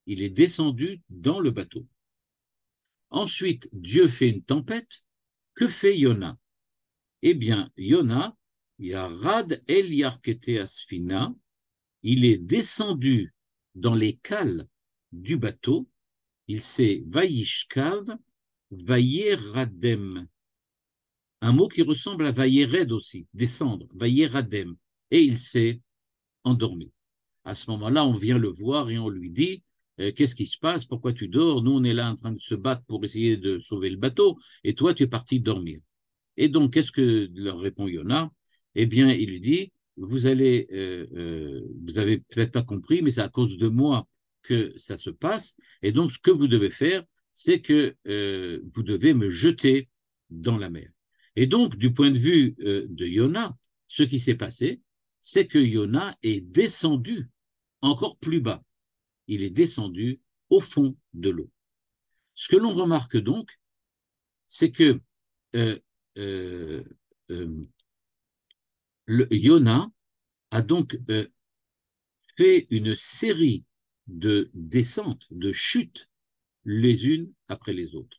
il est descendu dans le bateau. Ensuite, Dieu fait une tempête. Que fait Yona? Eh bien, Yona, Yarad el Yarkete Asfina, il est descendu dans les cales du bateau, il s'est Vayishkav, Vayeradem. Un mot qui ressemble à Vayered aussi, descendre, Vayeradem. Et il s'est endormi. À ce moment-là, on vient le voir et on lui dit qu'est-ce qui se passe? Pourquoi tu dors? Nous, on est là en train de se battre pour essayer de sauver le bateau et toi, tu es parti dormir. Et donc, qu'est-ce que leur répond Yona? Eh bien, il lui dit vous avez peut-être pas compris, mais c'est à cause de moi que ça se passe. Et donc, ce que vous devez faire, c'est que vous devez me jeter dans la mer. Et donc, du point de vue de Yona, ce qui s'est passé, c'est que Yona est descendu encore plus bas. Il est descendu au fond de l'eau. Ce que l'on remarque donc, c'est que Yona a donc fait une série de descentes, de chutes, les unes après les autres.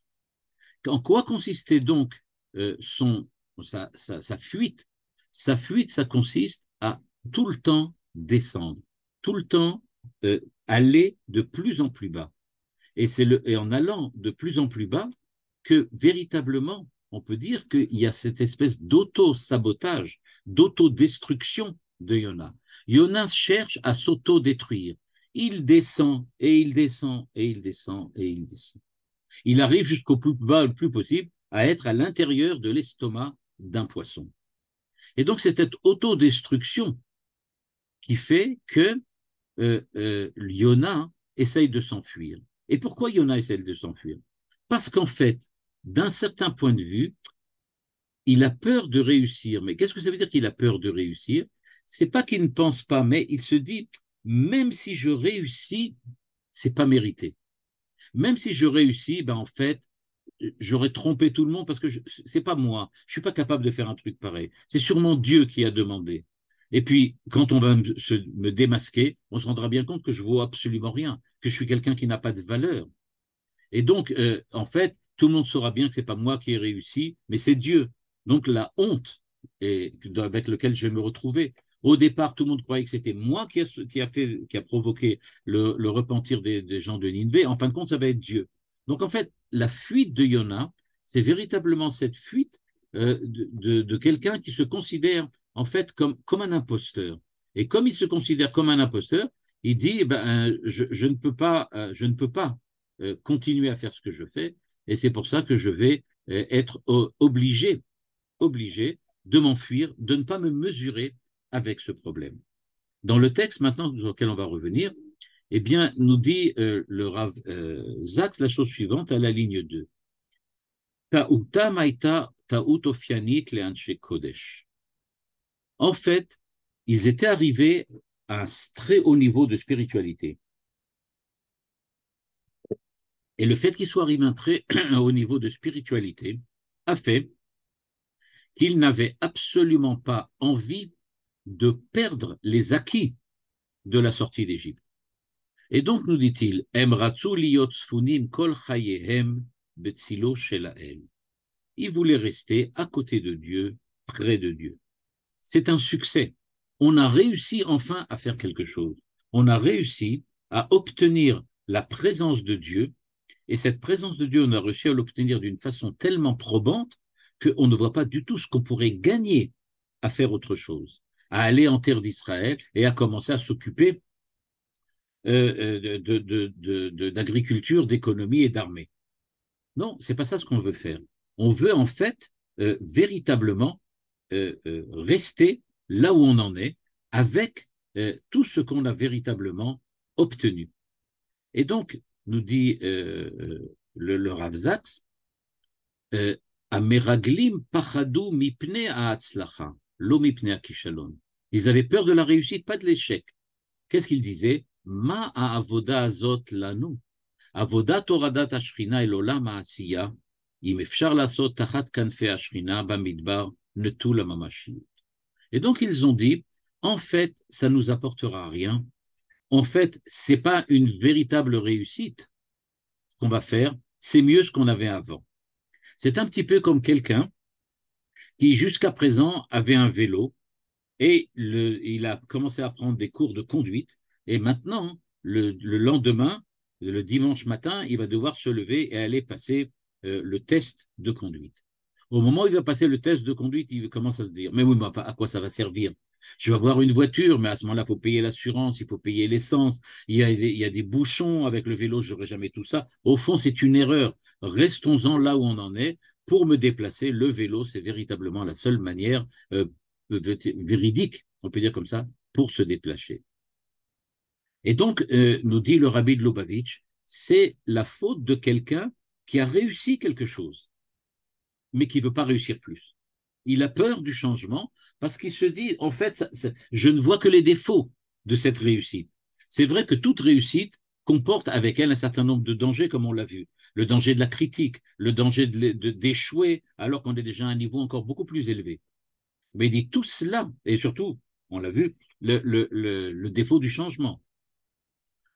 En quoi consistait donc sa fuite? Sa fuite, ça consiste à tout le temps descendre, tout le temps aller de plus en plus bas. Et en allant de plus en plus bas que véritablement, on peut dire qu'il y a cette espèce d'auto-sabotage, d'autodestruction de Yona. Yona cherche à s'auto-détruire. Il descend, et il descend, et il descend, et il descend. Il arrive jusqu'au plus bas le plus possible à être à l'intérieur de l'estomac d'un poisson. Et donc, c'est cette autodestruction qui fait que Yona essaye de s'enfuir. Et pourquoi Yona essaye de s'enfuir? Parce qu'en fait, d'un certain point de vue, il a peur de réussir. Mais qu'est-ce que ça veut dire qu'il a peur de réussir? C'est pas qu'il ne pense pas, mais il se dit, même si je réussis, c'est pas mérité. Même si je réussis, ben en fait, j'aurais trompé tout le monde parce que c'est pas moi. Je suis pas capable de faire un truc pareil. C'est sûrement Dieu qui a demandé. Et puis, quand on va me démasquer, on se rendra bien compte que je vaux absolument rien, que je suis quelqu'un qui n'a pas de valeur. Et donc, en fait, tout le monde saura bien que c'est pas moi qui ai réussi, mais c'est Dieu. Donc, la honte avec laquelle je vais me retrouver. Au départ, tout le monde croyait que c'était moi qui a provoqué le repentir des gens de Ninive. En fin de compte, ça va être Dieu. Donc, en fait, la fuite de Yona, c'est véritablement cette fuite de quelqu'un qui se considère en fait comme un imposteur. Et comme il se considère comme un imposteur, il dit, eh ben, je ne peux pas, je ne peux pas continuer à faire ce que je fais, et c'est pour ça que je vais être obligé de m'enfuir, de ne pas me mesurer avec ce problème. Dans le texte maintenant auquel on va revenir, eh bien, nous dit le Rav Zaks la chose suivante à la ligne 2. En fait, ils étaient arrivés à un très haut niveau de spiritualité. Et le fait qu'ils soient arrivés à un très haut niveau de spiritualité a fait qu'ils n'avaient absolument pas envie de perdre les acquis de la sortie d'Égypte. Et donc, nous dit-il, kol betzilo shelael. Ils voulaient rester à côté de Dieu, près de Dieu. C'est un succès. On a réussi enfin à faire quelque chose. On a réussi à obtenir la présence de Dieu, et cette présence de Dieu, on a réussi à l'obtenir d'une façon tellement probante qu'on ne voit pas du tout ce qu'on pourrait gagner à faire autre chose, à aller en terre d'Israël et à commencer à s'occuper d'agriculture, d'économie et d'armée. Non, c'est pas ça ce qu'on veut faire. On veut en fait véritablement rester là où on en est avec tout ce qu'on a véritablement obtenu. Et donc, nous dit le Rav Zaks, Ameraglim pachadu mipne ha'atzlacha, lo mipne ha'kishalon. Ils avaient peur de la réussite, pas de l'échec. Qu'est-ce qu'ils disaient? Ma ha'avoda azot lanu. Avodat horadat השכינה אל עולם העשייה, אם אפשר לעשות תחת כנפי השכינה במדבר נטול הממשיות. Et donc ils ont dit, en fait, ça ne nous apportera rien. En fait, ce n'est pas une véritable réussite qu'on va faire, c'est mieux ce qu'on avait avant. C'est un petit peu comme quelqu'un qui, jusqu'à présent, avait un vélo et il a commencé à prendre des cours de conduite. Et maintenant, le lendemain, le dimanche matin, il va devoir se lever et aller passer le test de conduite. Au moment où il va passer le test de conduite, il commence à se dire, mais oui, mais à quoi ça va servir? Je vais avoir une voiture, mais à ce moment-là, il faut payer l'assurance, il faut payer l'essence, il y a des bouchons avec le vélo, je n'aurai jamais tout ça. Au fond, c'est une erreur. Restons-en là où on en est. Pour me déplacer, le vélo, c'est véritablement la seule manière véridique, on peut dire comme ça, pour se déplacer. Et donc, nous dit le rabbi de Lubavitch, c'est la faute de quelqu'un qui a réussi quelque chose, mais qui ne veut pas réussir plus. Il a peur du changement parce qu'il se dit, en fait, je ne vois que les défauts de cette réussite. C'est vrai que toute réussite comporte avec elle un certain nombre de dangers, comme on l'a vu. Le danger de la critique, le danger d'échouer, alors qu'on est déjà à un niveau encore beaucoup plus élevé. Mais il dit tout cela, et surtout, on l'a vu, le défaut du changement.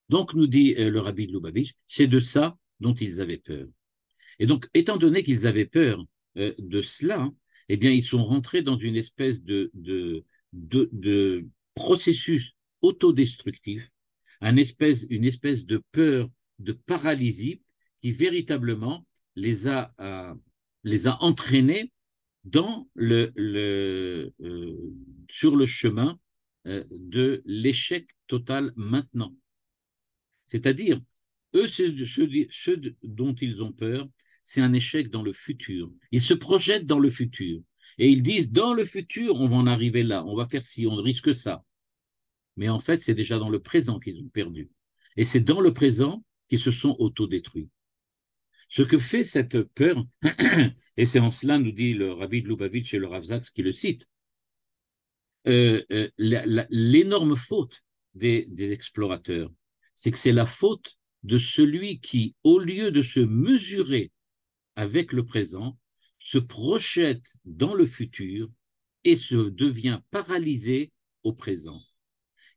Donc, nous dit le rabbi de Lubavitch, c'est de ça dont ils avaient peur. Et donc, étant donné qu'ils avaient peur de cela, eh bien, ils sont rentrés dans une espèce de processus autodestructif, une espèce de peur, de paralysie qui véritablement les a entraînés sur le chemin de l'échec total maintenant. C'est-à-dire, eux, ce dont ils ont peur, c'est un échec dans le futur. Ils se projettent dans le futur. Et ils disent, dans le futur, on va en arriver là, on va faire ci, on risque ça. Mais en fait, c'est déjà dans le présent qu'ils ont perdu. Et c'est dans le présent qu'ils se sont autodétruits. Ce que fait cette peur, et c'est en cela, nous dit le Rabbi de Lubavitch et le Rav Zaks qui le cite, l'énorme faute des explorateurs, c'est que c'est la faute de celui qui, au lieu de se mesurer avec le présent, se projette dans le futur et se devient paralysé au présent.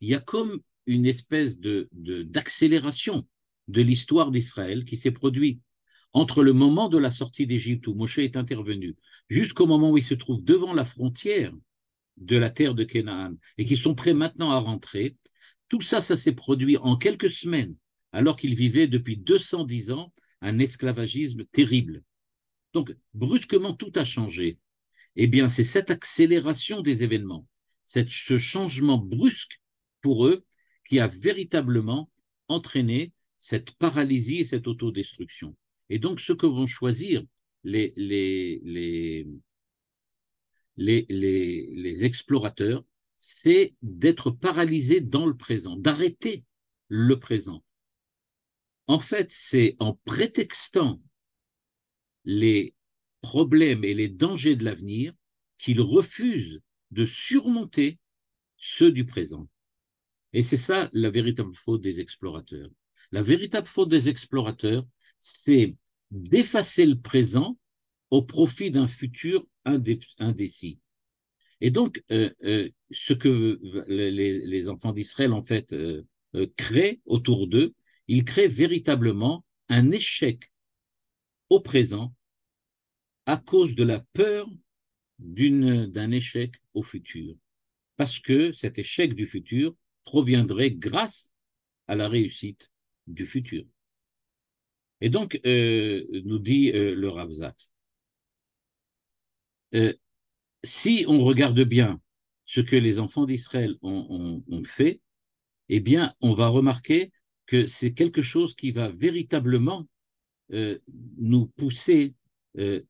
Il y a comme une espèce d'accélération de l'histoire d'Israël qui s'est produite entre le moment de la sortie d'Égypte où Moshe est intervenu jusqu'au moment où il se trouve devant la frontière de la terre de Canaan et qui sont prêts maintenant à rentrer. Tout ça, ça s'est produit en quelques semaines, alors qu'ils vivaient depuis 210 ans un esclavagisme terrible. Donc, brusquement, tout a changé. Eh bien, c'est cette accélération des événements, ce changement brusque pour eux qui a véritablement entraîné cette paralysie et cette autodestruction. Et donc, ce que vont choisir les explorateurs, c'est d'être paralysés dans le présent, d'arrêter le présent. En fait, c'est en prétextant les problèmes et les dangers de l'avenir qu'ils refusent de surmonter ceux du présent. Et c'est ça la véritable faute des explorateurs. La véritable faute des explorateurs, c'est d'effacer le présent au profit d'un futur indécis. Et donc, ce que les enfants d'Israël, en fait, créent autour d'eux, ils créent véritablement un échec au présent à cause de la peur d'un échec au futur. Parce que cet échec du futur proviendrait grâce à la réussite du futur. Et donc, nous dit le Rav Zaks, si on regarde bien ce que les enfants d'Israël ont fait, eh bien, on va remarquer que c'est quelque chose qui va véritablement nous pousser euh,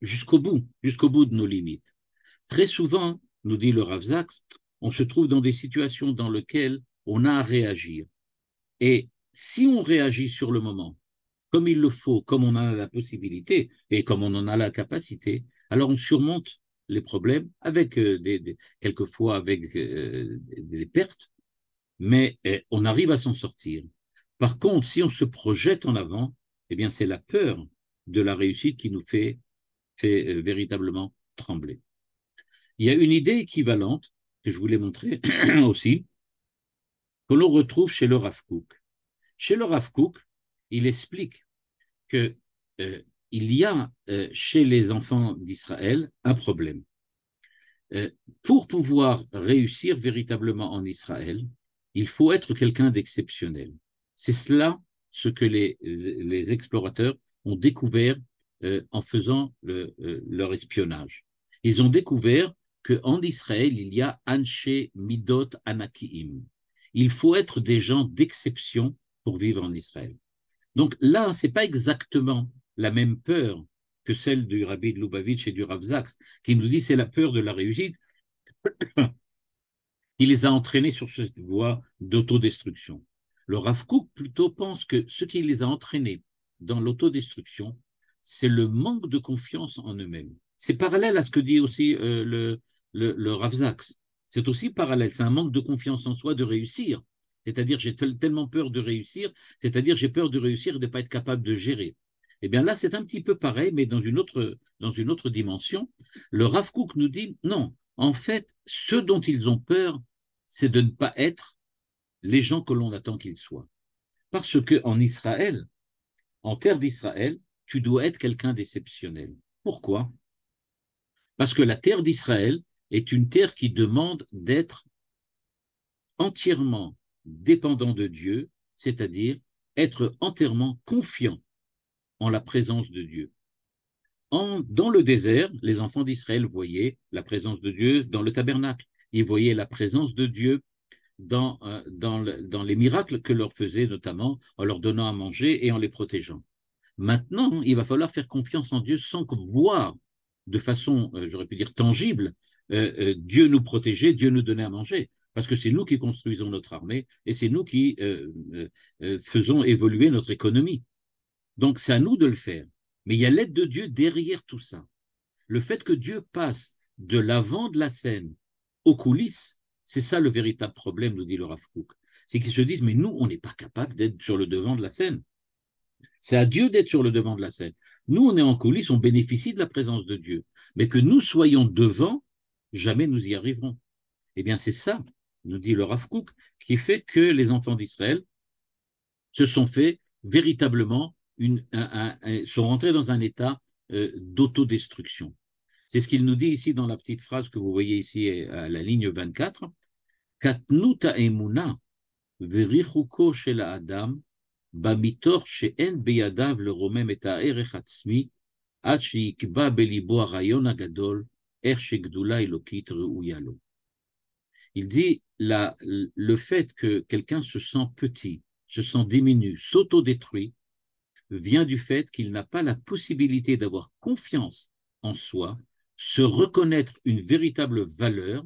jusqu'au bout de nos limites. Très souvent, nous dit le Rav Zaks, on se trouve dans des situations dans lesquelles on a à réagir. Et si on réagit sur le moment, comme il le faut, comme on a la possibilité et comme on en a la capacité, alors on surmonte les problèmes avec quelquefois avec des pertes, mais on arrive à s'en sortir. Par contre, si on se projette en avant, eh bien c'est la peur de la réussite qui nous fait véritablement trembler. Il y a une idée équivalente que je voulais montrer aussi, que l'on retrouve chez le Rav Kook. Chez le Rav Kook, il explique que il y a chez les enfants d'Israël un problème. Pour pouvoir réussir véritablement en Israël, il faut être quelqu'un d'exceptionnel. C'est cela ce que les explorateurs ont découvert en faisant leur espionnage. Ils ont découvert qu'en Israël, il y a Anshe Midot Anakiim. Il faut être des gens d'exception pour vivre en Israël. Donc là, ce n'est pas exactement la même peur que celle du Rabbi de Lubavitch et du Rav Zaks, qui nous dit c'est la peur de la réussite. Il les a entraînés sur cette voie d'autodestruction. Le Rav Kook plutôt pense que ce qui les a entraînés dans l'autodestruction, c'est le manque de confiance en eux-mêmes. C'est parallèle à ce que dit aussi le Rav Zaks. C'est aussi parallèle, c'est un manque de confiance en soi de réussir. C'est-à-dire, j'ai tellement peur de réussir, c'est-à-dire, j'ai peur de réussir et de ne pas être capable de gérer. Eh bien là, c'est un petit peu pareil, mais dans une autre dimension. Le Rav Kook nous dit, non, en fait, ce dont ils ont peur, c'est de ne pas être les gens que l'on attend qu'ils soient. Parce qu'en Israël, en terre d'Israël, tu dois être quelqu'un d'exceptionnel. Pourquoi? Parce que la terre d'Israël est une terre qui demande d'être entièrement dépendant de Dieu, c'est-à-dire être entièrement confiant en la présence de Dieu. Dans le désert, les enfants d'Israël voyaient la présence de Dieu dans le tabernacle. ils voyaient la présence de Dieu dans les miracles que leur faisait notamment en leur donnant à manger et en les protégeant. Maintenant, il va falloir faire confiance en Dieu sans voir de façon, j'aurais pu dire, tangible, Dieu nous protéger, Dieu nous donner à manger. Parce que c'est nous qui construisons notre armée et c'est nous qui faisons évoluer notre économie. Donc, c'est à nous de le faire. Mais il y a l'aide de Dieu derrière tout ça. Le fait que Dieu passe de l'avant de la scène aux coulisses, c'est ça le véritable problème, nous dit le Rav Kook. C'est qu'ils se disent, mais nous, on n'est pas capable d'être sur le devant de la scène. C'est à Dieu d'être sur le devant de la scène. Nous, on est en coulisses, on bénéficie de la présence de Dieu. Mais que nous soyons devant, jamais nous y arriverons. Eh bien, c'est ça, nous dit le Rav Kook, qui fait que les enfants d'Israël se sont fait véritablement, sont rentrés dans un état d'autodestruction. C'est ce qu'il nous dit ici dans la petite phrase que vous voyez ici à la ligne 24. Katnuta emuna verichuko shel Adam bamitor she'en beyadav leromem et ha'erech atzmi ad sheikba belibo harayon hagadol er shegdula elokit reuya lo. Il dit le fait que quelqu'un se sent petit, se sent diminué, s'autodétruit, vient du fait qu'il n'a pas la possibilité d'avoir confiance en soi, se reconnaître une véritable valeur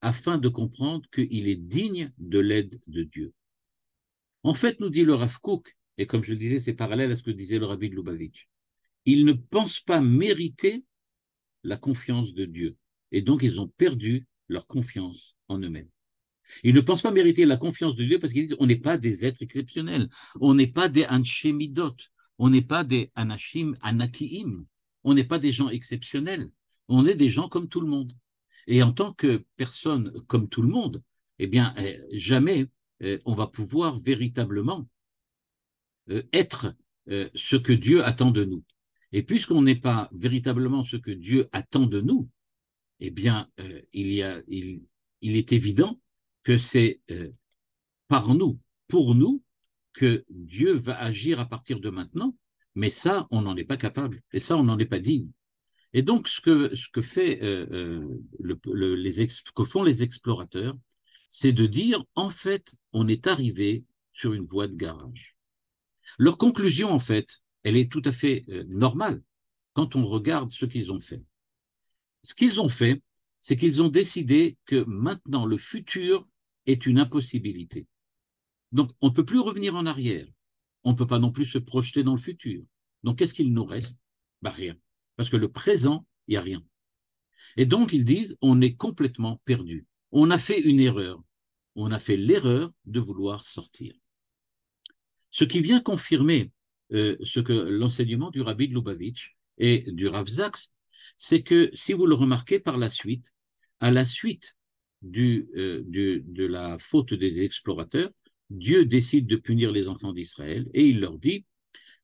afin de comprendre qu'il est digne de l'aide de Dieu. En fait, nous dit le Rav Kook, et comme je le disais, c'est parallèle à ce que disait le Rabbi de Lubavitch, ils ne pensent pas mériter la confiance de Dieu, et donc ils ont perdu leur confiance en eux-mêmes. Ils ne pensent pas mériter la confiance de Dieu parce qu'ils disent on n'est pas des êtres exceptionnels, on n'est pas des anshemidot, on n'est pas des anashim anakiim, on n'est pas des gens exceptionnels, on est des gens comme tout le monde. Et en tant que personne comme tout le monde, eh bien, jamais on va pouvoir véritablement être ce que Dieu attend de nous. Et puisqu'on n'est pas véritablement ce que Dieu attend de nous, eh bien, il est évident que c'est par nous, pour nous, que Dieu va agir à partir de maintenant, mais ça, on n'en est pas capable, et ça, on n'en est pas digne. Et donc, ce que font les explorateurs, c'est de dire, en fait, on est arrivé sur une voie de garage. Leur conclusion, en fait, elle est tout à fait normale quand on regarde ce qu'ils ont fait. Ce qu'ils ont fait, c'est qu'ils ont décidé que maintenant, le futur est une impossibilité. Donc, on ne peut plus revenir en arrière. On ne peut pas non plus se projeter dans le futur. Donc, qu'est-ce qu'il nous reste? Ben, rien. Parce que le présent, il n'y a rien. Et donc, ils disent, on est complètement perdu. On a fait une erreur. On a fait l'erreur de vouloir sortir. Ce qui vient confirmer ce que l'enseignement du Rabbi de Lubavitch et du Rav Zaks, c'est que, si vous le remarquez par la suite, à la suite de la faute des explorateurs, Dieu décide de punir les enfants d'Israël et il leur dit,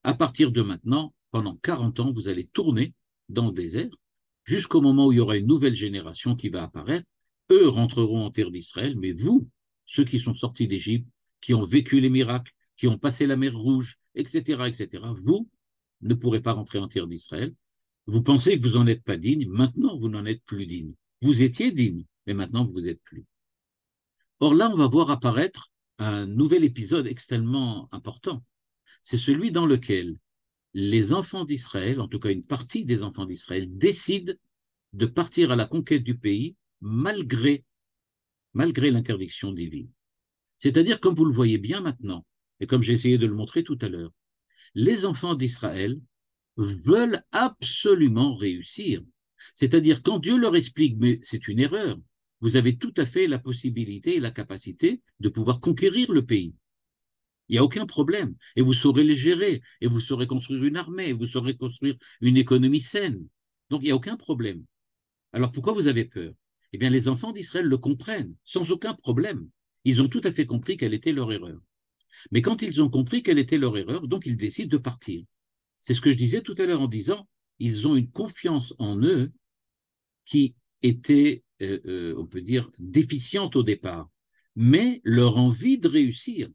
à partir de maintenant, pendant 40 ans, vous allez tourner dans le désert jusqu'au moment où il y aura une nouvelle génération qui va apparaître. Eux rentreront en terre d'Israël, mais vous, ceux qui sont sortis d'Égypte, qui ont vécu les miracles, qui ont passé la mer Rouge, etc., vous ne pourrez pas rentrer en terre d'Israël. Vous pensez que vous n'en êtes pas digne, maintenant vous n'en êtes plus digne. Vous étiez digne, mais maintenant vous n'êtes plus. Or là, on va voir apparaître un nouvel épisode extrêmement important. C'est celui dans lequel les enfants d'Israël, en tout cas une partie des enfants d'Israël, décident de partir à la conquête du pays malgré l'interdiction divine. C'est-à-dire, comme vous le voyez bien maintenant, et comme j'ai essayé de le montrer tout à l'heure, les enfants d'Israël veulent absolument réussir. C'est-à-dire, quand Dieu leur explique, mais c'est une erreur, vous avez tout à fait la possibilité et la capacité de pouvoir conquérir le pays. Il n'y a aucun problème. Et vous saurez les gérer, et vous saurez construire une armée, et vous saurez construire une économie saine. Donc, il n'y a aucun problème. Alors, pourquoi vous avez peur? Eh bien, les enfants d'Israël le comprennent, sans aucun problème. Ils ont tout à fait compris quelle était leur erreur. Mais quand ils ont compris quelle était leur erreur, donc ils décident de partir. C'est ce que je disais tout à l'heure en disant, ils ont une confiance en eux qui était, on peut dire, déficiente au départ. Mais leur envie de réussir,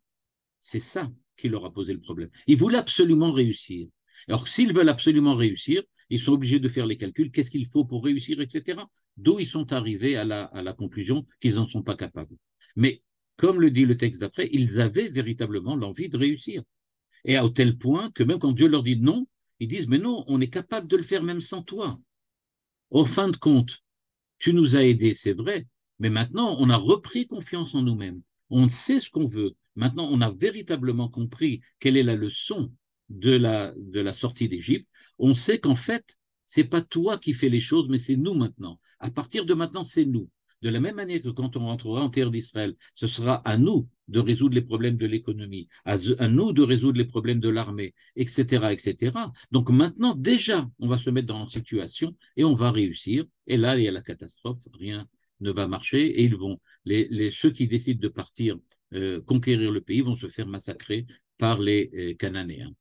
c'est ça qui leur a posé le problème. Ils voulaient absolument réussir. Alors, s'ils veulent absolument réussir, ils sont obligés de faire les calculs, qu'est-ce qu'il faut pour réussir, etc. d'où ils sont arrivés à la conclusion qu'ils n'en sont pas capables. Mais, comme le dit le texte d'après, ils avaient véritablement l'envie de réussir. Et à tel point que même quand Dieu leur dit non, ils disent, mais non, on est capable de le faire même sans toi. En fin de compte, tu nous as aidés, c'est vrai, mais maintenant, on a repris confiance en nous-mêmes. On sait ce qu'on veut. Maintenant, on a véritablement compris quelle est la leçon de la sortie d'Égypte. On sait qu'en fait, c'est pas toi qui fais les choses, mais c'est nous maintenant. À partir de maintenant, c'est nous. De la même manière que quand on rentrera en terre d'Israël, ce sera à nous de résoudre les problèmes de l'économie, à nous de résoudre les problèmes de l'armée, etc., etc. Donc maintenant, déjà, on va se mettre dans une situation et on va réussir. Et là, il y a la catastrophe, rien ne va marcher et ceux qui décident de partir conquérir le pays vont se faire massacrer par les Cananéens.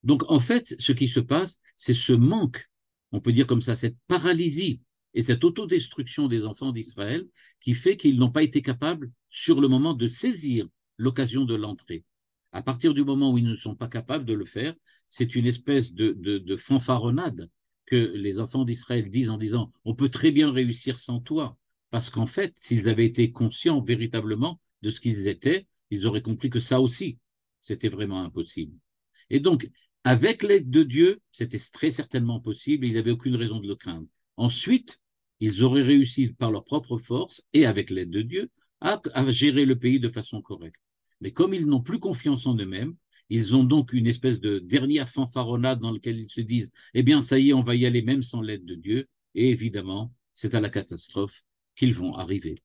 Donc, en fait, ce qui se passe, c'est ce manque, on peut dire comme ça, cette paralysie et cette autodestruction des enfants d'Israël qui fait qu'ils n'ont pas été capables, sur le moment, de saisir l'occasion de l'entrée. À partir du moment où ils ne sont pas capables de le faire, c'est une espèce de fanfaronnade que les enfants d'Israël disent en disant « on peut très bien réussir sans toi ». Parce qu'en fait, s'ils avaient été conscients véritablement de ce qu'ils étaient, ils auraient compris que ça aussi, c'était vraiment impossible. Et donc, avec l'aide de Dieu, c'était très certainement possible, il n'y avait aucune raison de le craindre. Ensuite, ils auraient réussi par leur propre force et avec l'aide de Dieu à gérer le pays de façon correcte. Mais comme ils n'ont plus confiance en eux-mêmes, ils ont donc une espèce de dernière fanfaronnade dans laquelle ils se disent « Eh bien, ça y est, on va y aller même sans l'aide de Dieu. » Et évidemment, c'est à la catastrophe qu'ils vont arriver.